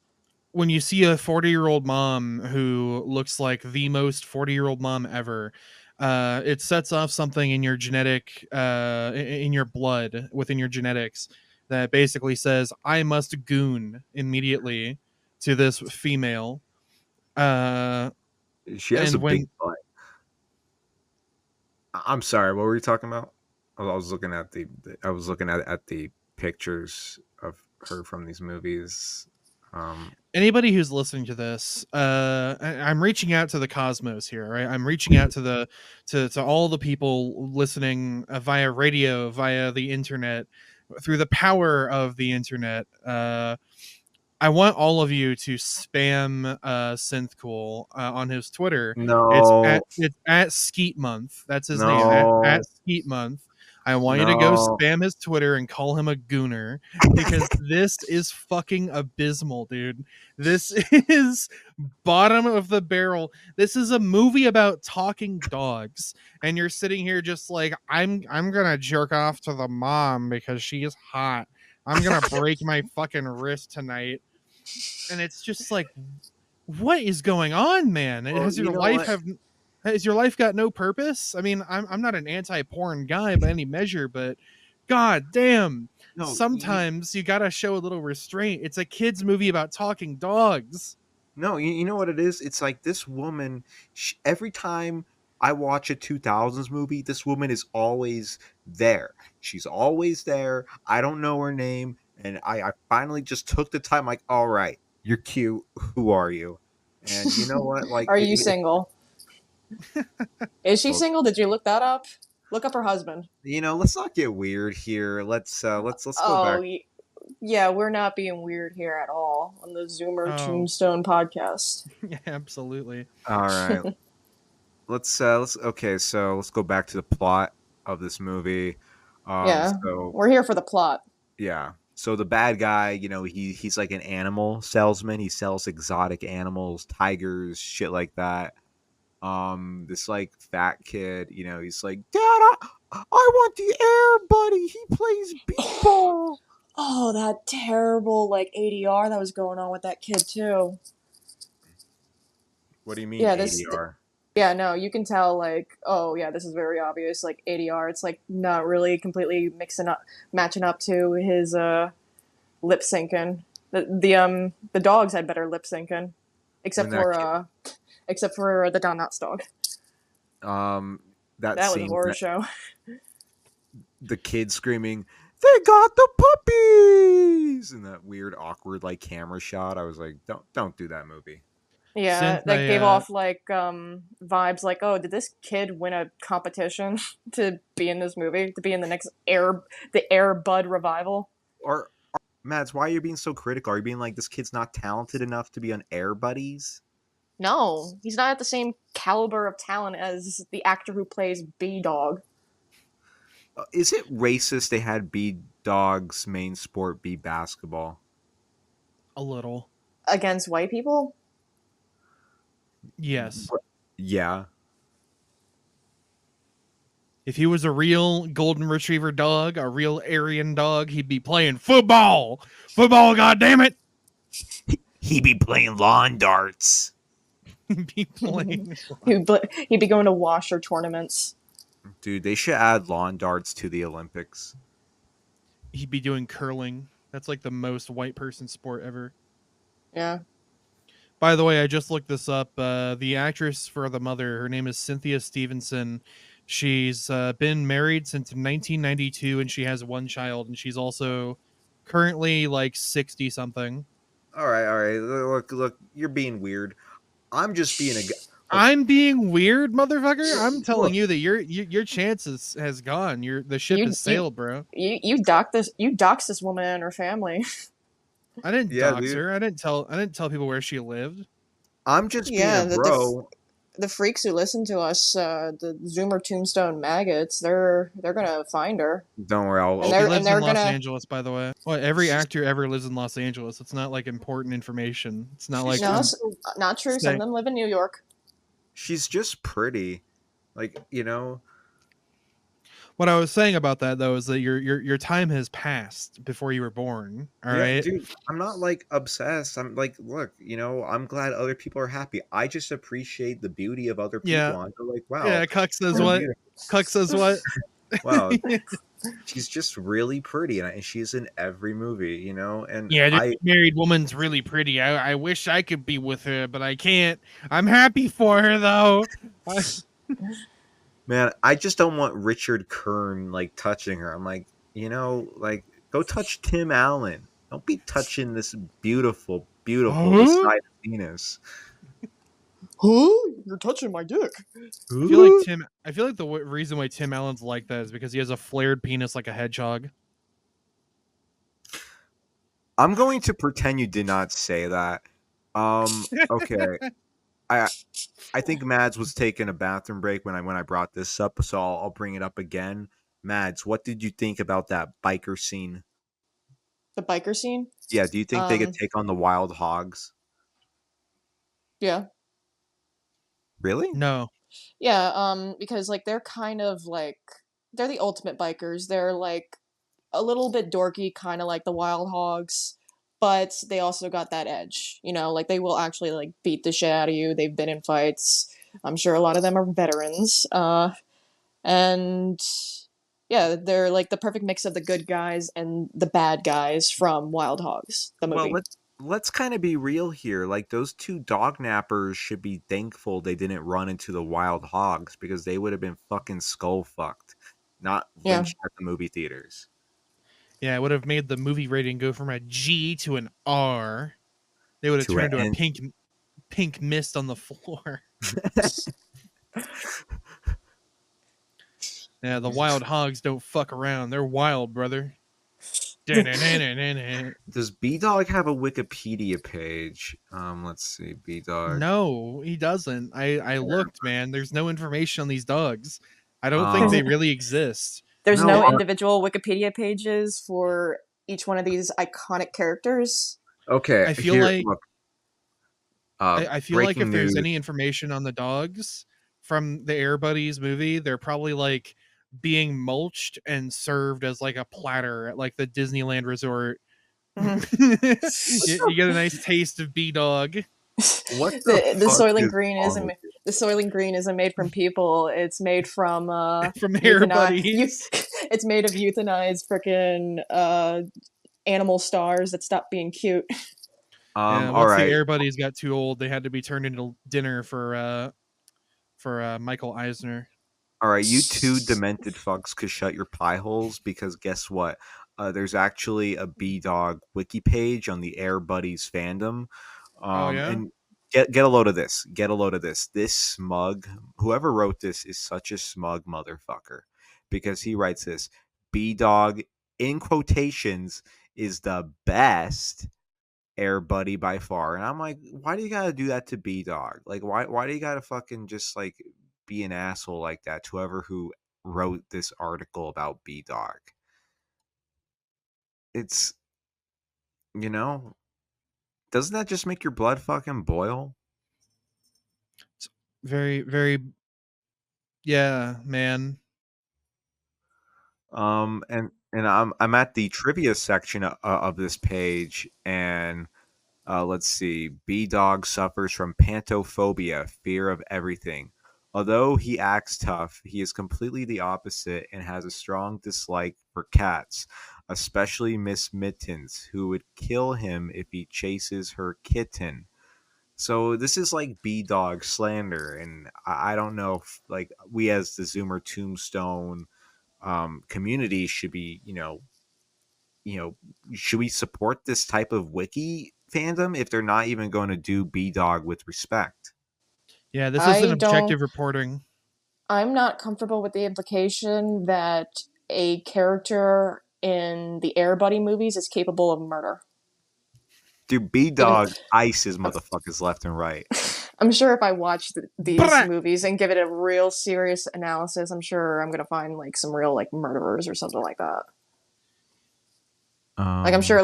[SPEAKER 3] when you see a 40-year-old mom who looks like the most 40-year-old mom ever, it sets off something in your genetic, in your blood, within your genetics, that basically says, I must goon immediately to this female.
[SPEAKER 1] She has a
[SPEAKER 3] And
[SPEAKER 1] big
[SPEAKER 3] when
[SPEAKER 1] butt. I'm sorry, what were you talking about? I was looking at I was looking at the pictures of her from these movies.
[SPEAKER 3] anybody who's listening to this, I'm reaching out to the cosmos here, right? I'm reaching out to to all the people listening via radio, via the internet, through the power of the internet. I want all of you to spam Synthcool on his Twitter.
[SPEAKER 1] No,
[SPEAKER 3] It's at Skeet Month. That's his name. At
[SPEAKER 1] no,
[SPEAKER 3] Skeet Month. I want you to go
[SPEAKER 1] no.
[SPEAKER 3] spam his Twitter and call him a gooner, because this is fucking abysmal, dude. This is bottom of the barrel. This is a movie about talking dogs, and you're sitting here just like, I'm gonna jerk off to the mom because she's hot. I'm gonna break my fucking wrist tonight. And it's just like, what is going on, man?
[SPEAKER 1] Well, you know what?
[SPEAKER 3] Has your life got no purpose? I mean, I'm not an anti-porn guy by any measure, but god damn,
[SPEAKER 1] No,
[SPEAKER 3] sometimes you gotta show a little restraint. It's a kids movie about talking dogs.
[SPEAKER 1] no, you know what it is? It's like this woman. Every time I watch a 2000s movie, this woman is always there. She's always there. I don't know her name, and I finally just took the time. Like, all right, you're cute. Who are you? And you know what? Like,
[SPEAKER 2] Are you single? Is she
[SPEAKER 1] well,
[SPEAKER 2] single? Did you look that up? Look up her husband.
[SPEAKER 1] let's not get weird here. Let's go back.
[SPEAKER 2] Oh, yeah, we're not being weird here at all on the Zoomer
[SPEAKER 3] Oh,
[SPEAKER 2] Tombstone podcast.
[SPEAKER 3] absolutely.
[SPEAKER 1] All right, let's okay. So let's go back to the plot of this movie.
[SPEAKER 2] Yeah,
[SPEAKER 1] So
[SPEAKER 2] we're here for the plot.
[SPEAKER 1] yeah. So the bad guy, he's like an animal salesman. He sells exotic animals, tigers, shit like that. This like fat kid, he's like, Dad, I want the air buddy. He plays b-ball.
[SPEAKER 2] Oh, that terrible like ADR that was going on with that kid too.
[SPEAKER 1] What do you mean
[SPEAKER 2] Yeah,
[SPEAKER 1] ADR?
[SPEAKER 2] yeah, no, you can tell like, oh yeah, this is very obvious like ADR. It's like not really completely matching up to his lip syncing. The dogs had better lip syncing,
[SPEAKER 1] When that kid,
[SPEAKER 2] except for the Don Knotts dog.
[SPEAKER 1] that
[SPEAKER 2] That was a
[SPEAKER 1] scene,
[SPEAKER 2] horror show.
[SPEAKER 1] the kid screaming, "They got the puppies!" and that weird, awkward like camera shot. I was like, don't do that movie.
[SPEAKER 2] Yeah,
[SPEAKER 3] Synth,
[SPEAKER 2] that gave off like vibes like, oh, did this kid win a competition to be in this movie, to be in the next Air Bud revival?
[SPEAKER 1] Or Mads, why are you being so critical? Are you being like this kid's not talented enough to be on Air Buddies?
[SPEAKER 2] No, he's not at the same caliber of talent as the actor who plays B-Dawg.
[SPEAKER 1] Is it racist they had B-Dawg's main sport be basketball?
[SPEAKER 3] a little.
[SPEAKER 2] Against white people?
[SPEAKER 3] Yes.
[SPEAKER 1] Yeah.
[SPEAKER 3] If he was a real golden retriever dog, a real Aryan dog, he'd be playing football. Football, goddammit!
[SPEAKER 1] He be playing lawn darts.
[SPEAKER 3] He'd be playing.
[SPEAKER 2] He'd be going to washer tournaments.
[SPEAKER 1] Dude, they should add lawn darts to the Olympics.
[SPEAKER 3] He'd be doing curling. That's like the most white person sport ever.
[SPEAKER 2] Yeah.
[SPEAKER 3] By the way, I just looked this up. The actress for the mother, her name is Cynthia Stevenson. She's been married since 1992, and she has one child, and she's also currently like 60 something.
[SPEAKER 1] All right. Look, you're being weird. I'm just being a guy.
[SPEAKER 3] I'm being weird, motherfucker. I'm
[SPEAKER 1] Look.
[SPEAKER 3] telling you that your chances has gone. The ship has sailed, bro.
[SPEAKER 2] You doxed this woman and her family.
[SPEAKER 3] I didn't
[SPEAKER 1] Yeah,
[SPEAKER 3] dox
[SPEAKER 1] dude.
[SPEAKER 3] her. I didn't tell people where she lived.
[SPEAKER 1] I'm just being
[SPEAKER 2] Yeah,
[SPEAKER 1] a bro.
[SPEAKER 2] the freaks who listen to us, the Zoomer Tombstone maggots, they're gonna find her.
[SPEAKER 1] Don't worry,
[SPEAKER 2] And
[SPEAKER 3] She
[SPEAKER 2] they're-
[SPEAKER 3] lives
[SPEAKER 2] they're
[SPEAKER 3] in Los
[SPEAKER 2] gonna-
[SPEAKER 3] Angeles, by the way. Well, every actor ever lives in Los Angeles. It's not like important information. It's not like
[SPEAKER 2] No, it's not true. Some
[SPEAKER 3] Say-
[SPEAKER 2] of them live in New York.
[SPEAKER 1] she's just pretty. Like, you know,
[SPEAKER 3] What I was saying about that though is that your time has passed before you were born. All
[SPEAKER 1] yeah,
[SPEAKER 3] right.
[SPEAKER 1] dude, I'm not like obsessed. I'm like, look, I'm glad other people are happy. I just appreciate the beauty of other
[SPEAKER 3] Yeah.
[SPEAKER 1] people. I go like, wow,
[SPEAKER 3] Yeah. Cuck says
[SPEAKER 1] so
[SPEAKER 3] what?
[SPEAKER 1] beautiful.
[SPEAKER 3] Cuck says what?
[SPEAKER 1] Wow, she's just really pretty, and she's in every movie, and
[SPEAKER 3] Yeah, this
[SPEAKER 1] I
[SPEAKER 3] married woman's really pretty. I wish I could be with her, but I can't. I'm happy for her though.
[SPEAKER 1] man, I just don't want Richard Kern like touching her. I'm like, like go touch Tim Allen. Don't be touching this beautiful, beautiful the
[SPEAKER 3] Huh?
[SPEAKER 1] side of Venus.
[SPEAKER 2] Huh? You're touching my dick.
[SPEAKER 3] I feel like the reason why Tim Allen's like that is because he has a flared penis like a hedgehog.
[SPEAKER 1] I'm going to pretend you did not say that. Okay. I I think Mads was taking a bathroom break when I brought this up, so I'll bring it up again. Mads, what did you think about that biker scene?
[SPEAKER 2] The biker scene.
[SPEAKER 1] Yeah, do you think they could
[SPEAKER 2] Um,
[SPEAKER 1] take on the wild hogs?
[SPEAKER 2] yeah,
[SPEAKER 1] Really?
[SPEAKER 3] No.
[SPEAKER 2] yeah. Because like they're kind of like they're the ultimate bikers. They're like a little bit dorky, kind of like the Wild Hogs, but they also got that edge. Like they will actually like beat the shit out of you. They've been in fights. I'm sure a lot of them are veterans. And yeah, they're like the perfect mix of the good guys and the bad guys from Wild Hogs, the
[SPEAKER 1] Well,
[SPEAKER 2] movie.
[SPEAKER 1] let's kind of be real here. Like those two dog nappers should be thankful they didn't run into the wild hogs because they would have been fucking skull fucked, not
[SPEAKER 2] Yeah.
[SPEAKER 1] lynched at the movie theaters.
[SPEAKER 3] Yeah, it would have made the movie rating go from a G to an R. They would have
[SPEAKER 1] To
[SPEAKER 3] turned to a
[SPEAKER 1] an
[SPEAKER 3] pink mist on the floor. Yeah, the wild hogs don't fuck around. They're wild, brother.
[SPEAKER 1] Does B-Dawg have a Wikipedia page? Let's see, B-Dawg.
[SPEAKER 3] No, he doesn't. I looked, man. There's no information on these dogs. I don't think
[SPEAKER 1] Um,
[SPEAKER 3] they really exist.
[SPEAKER 2] There's
[SPEAKER 1] no,
[SPEAKER 2] no individual Wikipedia pages for each one of these iconic characters.
[SPEAKER 1] okay,
[SPEAKER 3] I feel
[SPEAKER 1] here,
[SPEAKER 3] like
[SPEAKER 1] look.
[SPEAKER 3] I feel like
[SPEAKER 1] Breaking
[SPEAKER 3] if there's
[SPEAKER 1] news.
[SPEAKER 3] any information on the dogs from the Air Buddies movie, they're probably like being mulched and served as like a platter at like the Disneyland resort.
[SPEAKER 2] Mhm.
[SPEAKER 3] You get a nice taste of B-Dawg
[SPEAKER 1] What the
[SPEAKER 2] the
[SPEAKER 1] fuck
[SPEAKER 2] Soylent
[SPEAKER 1] is
[SPEAKER 2] Green
[SPEAKER 1] wrong
[SPEAKER 2] isn't
[SPEAKER 1] with you?
[SPEAKER 2] the Soylent Green isn't made from people. It's made from
[SPEAKER 3] from Air Buddies.
[SPEAKER 2] it's made of euthanized freaking animal stars that stopped being cute.
[SPEAKER 3] Yeah,
[SPEAKER 1] All
[SPEAKER 3] once the
[SPEAKER 1] right.
[SPEAKER 3] Air Buddies got too old, they had to be turned into dinner for Michael Eisner.
[SPEAKER 1] All right, you two demented fucks could shut your pie holes because guess what? There's actually a B-Dawg wiki page on the Air Buddies fandom.
[SPEAKER 3] Oh yeah.
[SPEAKER 1] And get a load of this. Get a load of this. This smug, whoever wrote this is such a smug motherfucker because he writes this. B-Dawg in quotations is the best Air Buddy by far. And I'm like, why do you gotta do that to B-Dawg? Like, why do you gotta fucking just like be an asshole like that to whoever who wrote this article about B-Dawg? It's you know, doesn't that just make your blood fucking boil?
[SPEAKER 3] It's very, very yeah, man.
[SPEAKER 1] And I'm at the trivia section of this page, and let's see. B-Dawg suffers from pantophobia, fear of everything. Although he acts tough, he is completely the opposite and has a strong dislike for cats, especially Miss Mittens, who would kill him if he chases her kitten. So this is like B-Dawg slander, and I don't know if like we as the Zoomer Tombstone community should be, you know, should we support this type of wiki fandom if they're not even going to do B-Dawg with respect?
[SPEAKER 3] Yeah, this isn't
[SPEAKER 2] I don't.
[SPEAKER 3] objective reporting.
[SPEAKER 2] I'm not comfortable with the implication that a character in the Air Buddy movies is capable of murder.
[SPEAKER 1] Dude,
[SPEAKER 2] Even
[SPEAKER 1] B-Dawg ices motherfuckers left and right.
[SPEAKER 2] I'm sure if I watch these
[SPEAKER 3] Brat!
[SPEAKER 2] movies and give it a real serious analysis, I'm sure I'm gonna find like some real like murderers or something like that. Like I'm sure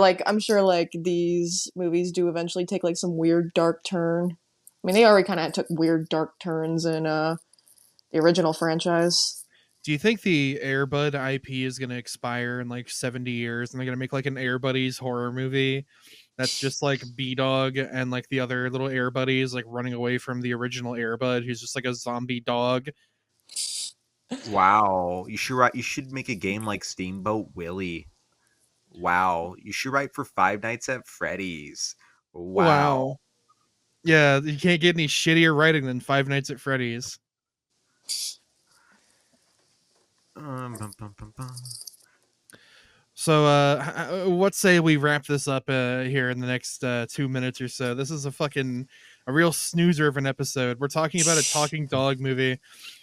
[SPEAKER 2] like these movies do eventually take like some weird dark turn. I mean, they already kind of took weird dark turns in the the original franchise.
[SPEAKER 3] Do you think the Airbud IP is going to expire in like 70 years and they're going to make like an Air Buddies horror movie that's just like B-Dawg and like the other little Air Buddies like running away from the original Airbud who's just like a zombie dog?
[SPEAKER 1] Wow, you should make a game like Steamboat Willie. Wow, you should write for Five Nights at Freddy's. Wow.
[SPEAKER 3] Wow. Yeah, you can't get any shittier writing than Five Nights at Freddy's.
[SPEAKER 1] Bum, bum, bum, bum.
[SPEAKER 3] So, what say we wrap this up here in the next 2 minutes or so? This is a real snoozer of an episode. We're talking about a talking dog movie.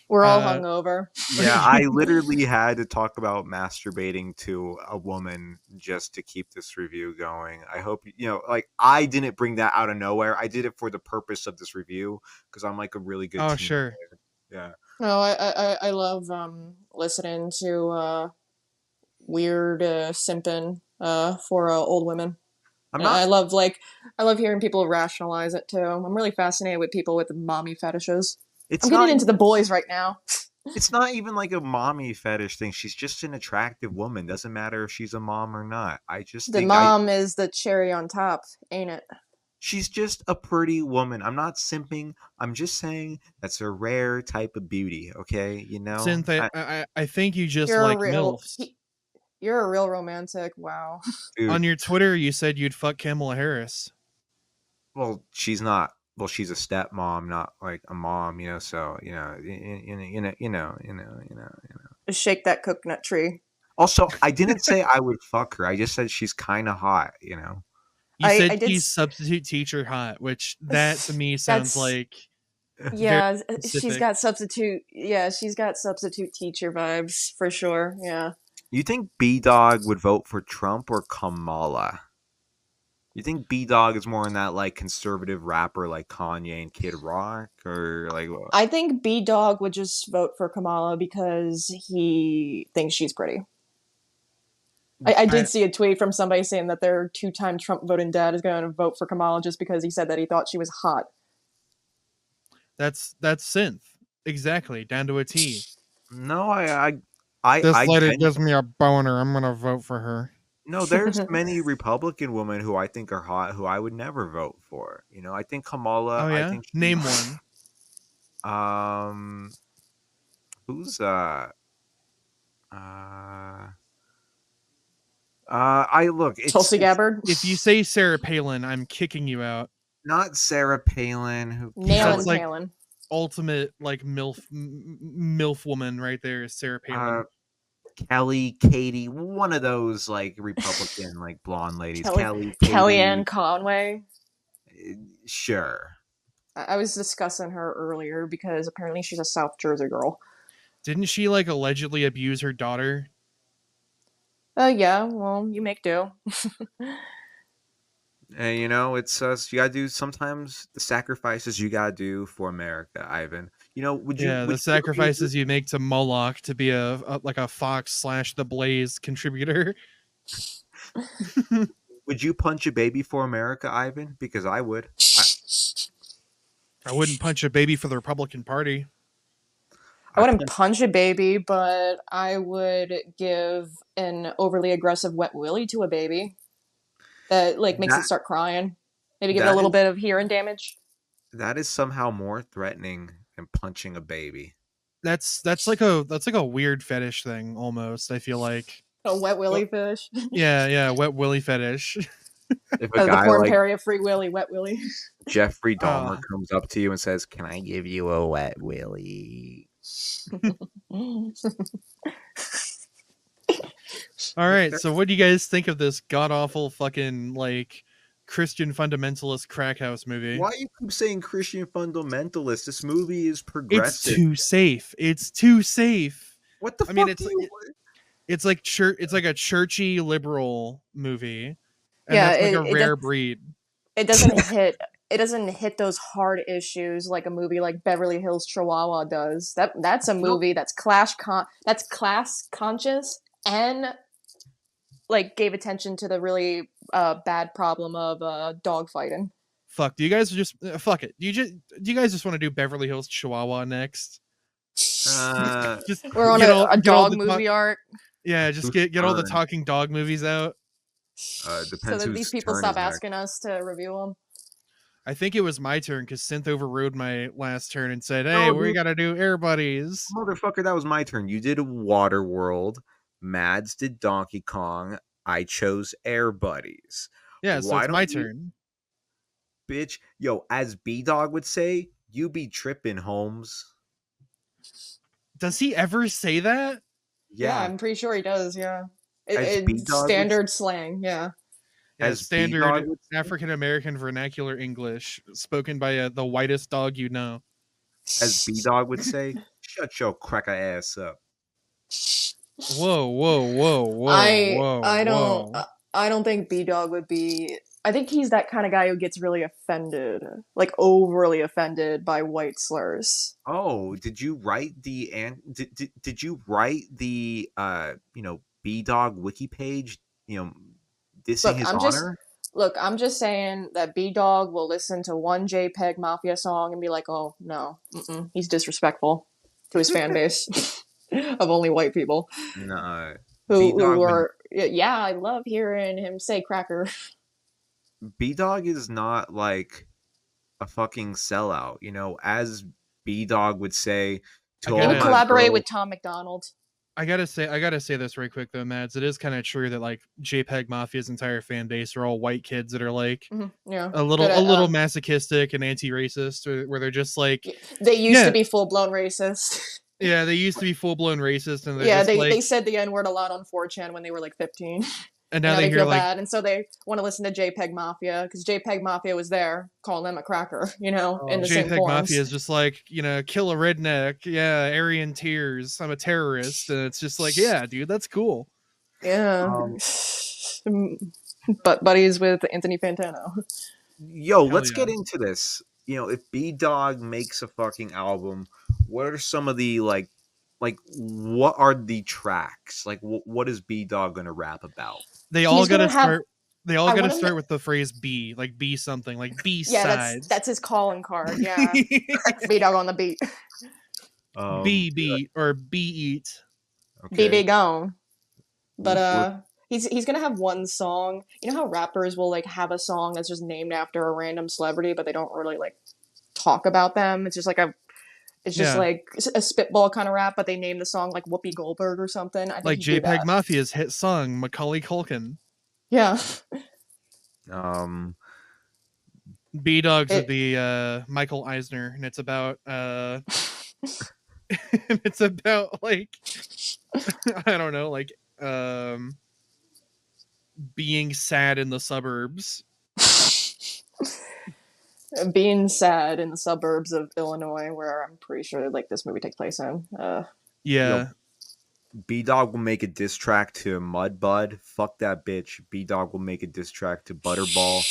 [SPEAKER 2] We're all hungover.
[SPEAKER 1] Yeah, I literally had to talk about masturbating to a woman just to keep this review going. I hope like I didn't bring that out of nowhere. I did it for the purpose of this review because I'm like a really good.
[SPEAKER 3] Oh,
[SPEAKER 1] team
[SPEAKER 3] sure.
[SPEAKER 1] player. Yeah.
[SPEAKER 2] No, I love listening to weird simping for old women. I love hearing people rationalize it too. I'm really fascinated with people with mommy fetishes. I'm getting into the boys right now.
[SPEAKER 1] It's not even like a mommy fetish thing. She's just an attractive woman. Doesn't matter if she's a mom or not. I just
[SPEAKER 2] the
[SPEAKER 1] think
[SPEAKER 2] mom is the cherry on top, ain't it?
[SPEAKER 1] she's just a pretty woman. I'm not simping. I'm just saying that's a rare type of beauty. Okay,
[SPEAKER 3] Synth, I think you just
[SPEAKER 2] You're
[SPEAKER 3] like
[SPEAKER 2] a real,
[SPEAKER 3] MILFs.
[SPEAKER 2] You're a real romantic. Wow.
[SPEAKER 1] Dude,
[SPEAKER 3] On your Twitter, you said you'd fuck Kamala Harris.
[SPEAKER 1] well, she's not. Well, she's a stepmom, not like a mom. So
[SPEAKER 2] Shake that coconut tree.
[SPEAKER 1] Also, I didn't say I would fuck her. I just said she's kind of hot.
[SPEAKER 3] You said she's substitute teacher hot, which that to me sounds like
[SPEAKER 2] yeah, she's got substitute. Yeah, she's got substitute teacher vibes for sure. Yeah.
[SPEAKER 1] You think B-Dawg would vote for Trump or Kamala? You think B-Dawg is more in that like conservative rapper like Kanye and Kid Rock, or like what?
[SPEAKER 2] I think B-Dawg would just vote for Kamala because he thinks she's pretty. I did see a tweet from somebody saying that their 2-time Trump voting dad is going to vote for Kamala just because he said that he thought she was hot.
[SPEAKER 3] That's synth. Exactly, down to a T.
[SPEAKER 1] No,
[SPEAKER 3] this lady gives me a boner. I'm gonna vote for her.
[SPEAKER 1] No, there's many Republican women who I think are hot who I would never vote for. I think Kamala.
[SPEAKER 3] Oh yeah,
[SPEAKER 1] I think
[SPEAKER 3] name one.
[SPEAKER 1] Who's I look.
[SPEAKER 2] Tulsi Gabbard.
[SPEAKER 3] If you say Sarah Palin, I'm kicking you out.
[SPEAKER 1] Not Sarah Palin.
[SPEAKER 2] Nailing
[SPEAKER 3] like
[SPEAKER 2] Palin.
[SPEAKER 3] Ultimate like MILF woman right there is Sarah Palin.
[SPEAKER 1] Kelly, Katie, one of those like Republican like blonde ladies.
[SPEAKER 2] Kellyanne Conway.
[SPEAKER 1] Sure.
[SPEAKER 2] I was discussing her earlier because apparently she's a South Jersey girl.
[SPEAKER 3] Didn't she like allegedly abuse her daughter?
[SPEAKER 2] Yeah, well, you make do.
[SPEAKER 1] And it's you gotta do sometimes the sacrifices you gotta do for America, Ivan.
[SPEAKER 3] The sacrifices you make to Moloch to be a Fox / The Blaze contributor.
[SPEAKER 1] Would you punch a baby for America, Ivan? Because I would.
[SPEAKER 3] I wouldn't punch a baby for the Republican Party.
[SPEAKER 2] I wouldn't punch a baby, but I would give an overly aggressive wet willy to a baby that makes it start crying. Maybe give it a little bit of hearing damage.
[SPEAKER 1] That is somehow more threatening than punching a baby.
[SPEAKER 3] That's like a weird fetish thing almost. I feel like
[SPEAKER 2] a wet willy fetish.
[SPEAKER 3] Yeah, wet willy fetish.
[SPEAKER 1] If a guy
[SPEAKER 2] the Corn Perry of Free Willy, wet willy.
[SPEAKER 1] Jeffrey Dahmer comes up to you and says, "Can I give you a wet willy?"
[SPEAKER 3] All right, so what do you guys think of this god awful fucking Christian fundamentalist crack house movie?
[SPEAKER 1] Why you keep saying Christian fundamentalist? This movie is progressive.
[SPEAKER 3] It's too safe.
[SPEAKER 1] What the fuck?
[SPEAKER 3] It's like it's like a churchy liberal movie. And that's like a rare breed.
[SPEAKER 2] It doesn't hit. It doesn't hit those hard issues like a movie like Beverly Hills Chihuahua does. That's a movie that's class conscious and gave attention to the really bad problem of dog fighting.
[SPEAKER 3] Fuck. Do you guys just fuck it? Do you guys just want to do Beverly Hills Chihuahua next?
[SPEAKER 1] Uh,
[SPEAKER 3] Just
[SPEAKER 2] We're on a
[SPEAKER 3] get all
[SPEAKER 2] dog
[SPEAKER 3] the
[SPEAKER 2] movie arc,
[SPEAKER 3] yeah, just
[SPEAKER 1] whose
[SPEAKER 3] get all the
[SPEAKER 1] turn?
[SPEAKER 3] talking dog movies out.
[SPEAKER 2] so
[SPEAKER 1] Depends
[SPEAKER 2] that these
[SPEAKER 1] whose
[SPEAKER 2] people
[SPEAKER 1] turn
[SPEAKER 2] stop
[SPEAKER 1] is next.
[SPEAKER 2] asking us to review them.
[SPEAKER 3] I think it was my turn because Synth overrode my last turn and said, "Hey,
[SPEAKER 1] No,
[SPEAKER 3] we
[SPEAKER 1] dude,
[SPEAKER 3] got to do Air Buddies."
[SPEAKER 1] motherfucker, that was my turn. You did Waterworld. Mads did Donkey Kong. I chose Air Buddies.
[SPEAKER 3] Yeah, so
[SPEAKER 1] Why
[SPEAKER 3] it's my
[SPEAKER 1] don't you,
[SPEAKER 3] turn.
[SPEAKER 1] bitch? Yo, as B-Dawg would say, you be tripping, Holmes.
[SPEAKER 3] Does he ever say that?
[SPEAKER 2] Yeah,
[SPEAKER 1] Yeah,
[SPEAKER 2] I'm pretty sure he does. Yeah,
[SPEAKER 1] as
[SPEAKER 2] it's
[SPEAKER 1] B-Dawg would
[SPEAKER 2] standard slang. Yeah.
[SPEAKER 3] Yeah,
[SPEAKER 1] as B-Dawg
[SPEAKER 3] standard
[SPEAKER 1] would say,
[SPEAKER 3] African American vernacular English spoken by the whitest dog you know.
[SPEAKER 1] as B-Dawg would say, shut your cracker ass up.
[SPEAKER 3] Whoa, whoa, whoa, whoa,
[SPEAKER 2] I
[SPEAKER 3] whoa,
[SPEAKER 2] I don't
[SPEAKER 3] whoa.
[SPEAKER 2] I don't think B-Dawg would be. I think he's that kind of guy who gets really offended, like overly offended by white slurs.
[SPEAKER 1] Oh, did you write did you write the B-Dawg wiki page, dissing
[SPEAKER 2] Look,
[SPEAKER 1] his
[SPEAKER 2] I'm just
[SPEAKER 1] honor?
[SPEAKER 2] look, I'm just saying that B-Dawg will listen to one JPEG Mafia song and be like, "Oh no, he's disrespectful to his fan base of only white people
[SPEAKER 1] No.
[SPEAKER 2] who
[SPEAKER 1] B-Dawg would
[SPEAKER 2] are yeah, I love hearing him say cracker."
[SPEAKER 1] B-Dawg is not like a fucking sellout, as B-Dawg would say
[SPEAKER 3] I
[SPEAKER 1] to all
[SPEAKER 2] He'll
[SPEAKER 3] gotta
[SPEAKER 1] my
[SPEAKER 2] collaborate
[SPEAKER 1] girls.
[SPEAKER 2] with Tom McDonald.
[SPEAKER 3] I gotta say this right quick though, Mads. It is kind of true that like JPEG Mafia's entire fan base are all white kids that are like
[SPEAKER 2] Yeah, good
[SPEAKER 3] a
[SPEAKER 2] at
[SPEAKER 3] little masochistic and anti-racist, where they're just like,
[SPEAKER 2] they used to
[SPEAKER 3] yeah,
[SPEAKER 2] be full blown racist.
[SPEAKER 3] yeah, they used to be full blown racist, and they're
[SPEAKER 2] Yeah,
[SPEAKER 3] just
[SPEAKER 2] they
[SPEAKER 3] like,
[SPEAKER 2] said the N word a lot on 4chan when they were like 15.
[SPEAKER 3] and
[SPEAKER 2] And
[SPEAKER 3] now
[SPEAKER 2] now
[SPEAKER 3] they
[SPEAKER 2] they
[SPEAKER 3] hear
[SPEAKER 2] feel
[SPEAKER 3] like,
[SPEAKER 2] bad. And so they want to listen to JPEG Mafia because JPEG Mafia was there calling them a cracker, in the same
[SPEAKER 3] JPEG Mafia
[SPEAKER 2] forums.
[SPEAKER 3] is just like, kill a redneck, yeah, Aryan tears, I'm a terrorist, and it's just like, yeah, dude, that's cool.
[SPEAKER 2] Yeah.
[SPEAKER 1] Um,
[SPEAKER 2] But buddies with Anthony Fantano.
[SPEAKER 1] Yo,
[SPEAKER 3] Hell
[SPEAKER 1] let's get
[SPEAKER 3] yeah.
[SPEAKER 1] into this. If B-Dawg makes a fucking album, what are some of the what are the tracks? Like what is B-Dawg going to rap about?
[SPEAKER 3] They all
[SPEAKER 2] He's
[SPEAKER 3] gotta
[SPEAKER 2] gonna have.
[SPEAKER 3] start. They all
[SPEAKER 2] I
[SPEAKER 3] gotta
[SPEAKER 2] want him to.
[SPEAKER 3] start with the phrase "B," like "B something," like "B
[SPEAKER 2] Yeah, that's
[SPEAKER 3] sides."
[SPEAKER 2] that's his calling card. Yeah, B-Dawg on the beat.
[SPEAKER 3] B
[SPEAKER 1] Yeah,
[SPEAKER 3] beat or B eat.
[SPEAKER 2] BB
[SPEAKER 1] okay.
[SPEAKER 2] gone. But
[SPEAKER 1] What,
[SPEAKER 2] he's gonna have one song. You know how rappers will like have a song that's just named after a random celebrity, but they don't really like talk about them. It's just
[SPEAKER 3] Yeah,
[SPEAKER 2] like a spitball kind of rap, but they name the song like Whoopi Goldberg or something. I think
[SPEAKER 3] like
[SPEAKER 2] he'd do
[SPEAKER 3] JPEG
[SPEAKER 2] that.
[SPEAKER 3] Mafia's hit song Macaulay Culkin.
[SPEAKER 2] Yeah.
[SPEAKER 1] um
[SPEAKER 3] B-Dogs would
[SPEAKER 2] It.
[SPEAKER 3] be Michael Eisner, and it's about it's about like I don't know, like being sad in the suburbs.
[SPEAKER 2] Being sad in the suburbs of Illinois, where I'm pretty sure like this movie takes place in.
[SPEAKER 1] yo,
[SPEAKER 3] Yeah.
[SPEAKER 1] B-Dawg will make a diss track to Mudbud. Fuck that bitch. B-Dawg will make a diss track to Butterball.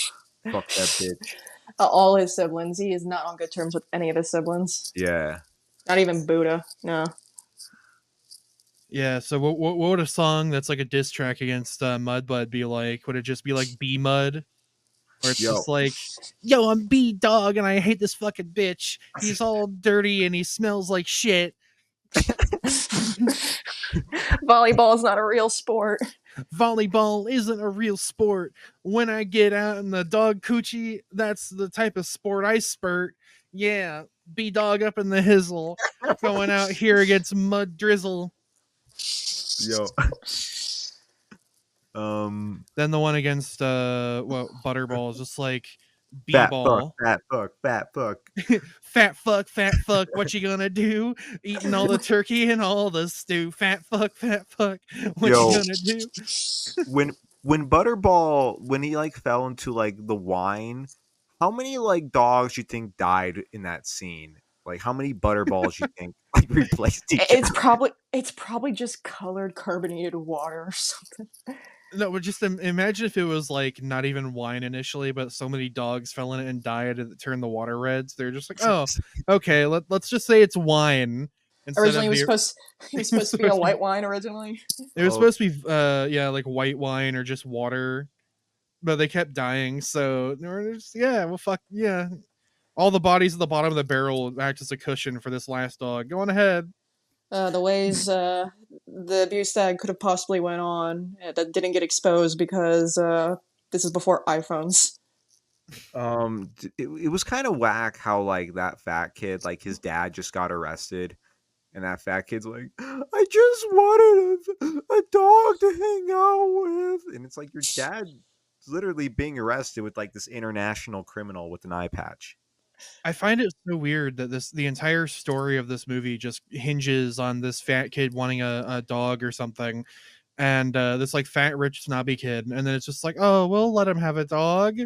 [SPEAKER 1] Fuck that bitch.
[SPEAKER 2] All his siblings. He is not on good terms with any of his siblings.
[SPEAKER 1] Yeah.
[SPEAKER 2] Not even Buddha. No.
[SPEAKER 3] Yeah, so what would a song that's like a diss track against Mudbud be like? Would it just be like B Mud? Where it's
[SPEAKER 1] Yo.
[SPEAKER 3] just like, yo, I'm B-Dawg and I hate this fucking bitch. He's all dirty and he smells like shit.
[SPEAKER 2] Volleyball is not a real sport.
[SPEAKER 3] Volleyball isn't a real sport. When I get out in the dog coochie, that's the type of sport I spurt. Yeah, B-Dawg up in the hizzle. Going out here against Mud Drizzle.
[SPEAKER 1] Yo.
[SPEAKER 3] Then the one against Butterball is just like
[SPEAKER 1] Fat fuck,
[SPEAKER 3] B-ball.
[SPEAKER 1] fat fuck, fat fuck.
[SPEAKER 3] Fat fuck, what you gonna do? Eating all the turkey and all the stew. Fat fuck, what
[SPEAKER 1] Yo.
[SPEAKER 3] you gonna do?
[SPEAKER 1] When Butterball when he like fell into like the wine, how many like dogs you think died in that scene? Like how many Butterballs you think like replaced each
[SPEAKER 2] It's
[SPEAKER 1] other?
[SPEAKER 2] probably just colored carbonated water or something.
[SPEAKER 3] No, but just imagine if it was like not even wine initially, but so many dogs fell in it and died and it turned the water red. So they're just like, oh, okay, let's just say it's wine instead
[SPEAKER 2] Originally,
[SPEAKER 3] of the.
[SPEAKER 2] he was supposed to be a white wine originally.
[SPEAKER 3] It was
[SPEAKER 1] Oh,
[SPEAKER 3] supposed to be yeah, like white wine or just water, but they kept dying. So they were just, yeah, well, fuck yeah. All the bodies at the bottom of the barrel act as a cushion for this last dog. Go on ahead.
[SPEAKER 2] The ways the abuse tag could have possibly went on that didn't get exposed because this is before iPhones.
[SPEAKER 1] It was kind of whack how like that fat kid, like his dad just got arrested, and that fat kid's like, I just wanted a dog to hang out with, and it's like your dad literally being arrested with like this international criminal with an eye patch.
[SPEAKER 3] I find it so weird that the entire story of this movie just hinges on this fat kid wanting a dog or something, and this like fat rich snobby kid, and then it's just like, oh, we'll let him have a dog.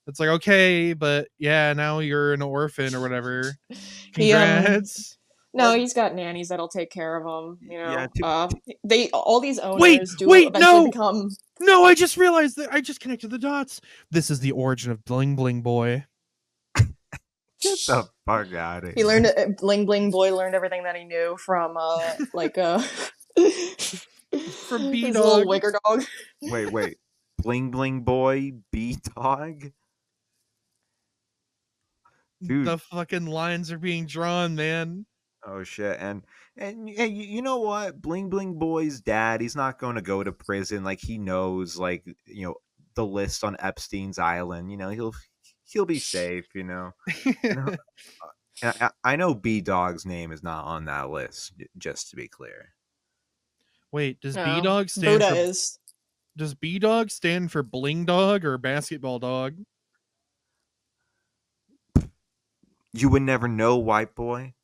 [SPEAKER 3] It's like, okay, but yeah, now you're an orphan or whatever.
[SPEAKER 2] He
[SPEAKER 3] Congrats.
[SPEAKER 2] No, he's got nannies that'll take care of him.
[SPEAKER 1] Yeah,
[SPEAKER 2] They all these
[SPEAKER 3] Wait,
[SPEAKER 2] owners do
[SPEAKER 3] wait,
[SPEAKER 2] eventually
[SPEAKER 3] no!
[SPEAKER 2] become.
[SPEAKER 3] No, I just realized that I just connected the dots. This is the origin of Bling Bling Boy.
[SPEAKER 1] get the fuck out of here.
[SPEAKER 2] He learned Bling Bling Boy learned everything that he knew from
[SPEAKER 3] From
[SPEAKER 2] his little
[SPEAKER 3] B-Dawg.
[SPEAKER 2] wigger dog.
[SPEAKER 1] Wait. Bling Bling Boy, B-Dawg? Dude.
[SPEAKER 3] The fucking lines are being drawn, man.
[SPEAKER 1] Oh shit. And you know what? Bling Bling Boy's dad, he's not going to go to prison. Like he knows like, the list on Epstein's island, he'll be safe, And I know B-Dawg's name is not on that list, just to be clear.
[SPEAKER 3] Wait, does
[SPEAKER 2] No,
[SPEAKER 3] B-Dawg stand
[SPEAKER 2] Buddha
[SPEAKER 3] for
[SPEAKER 2] is.
[SPEAKER 3] Does B-Dawg stand for Bling Dog or Basketball Dog?
[SPEAKER 1] You would never know, white boy.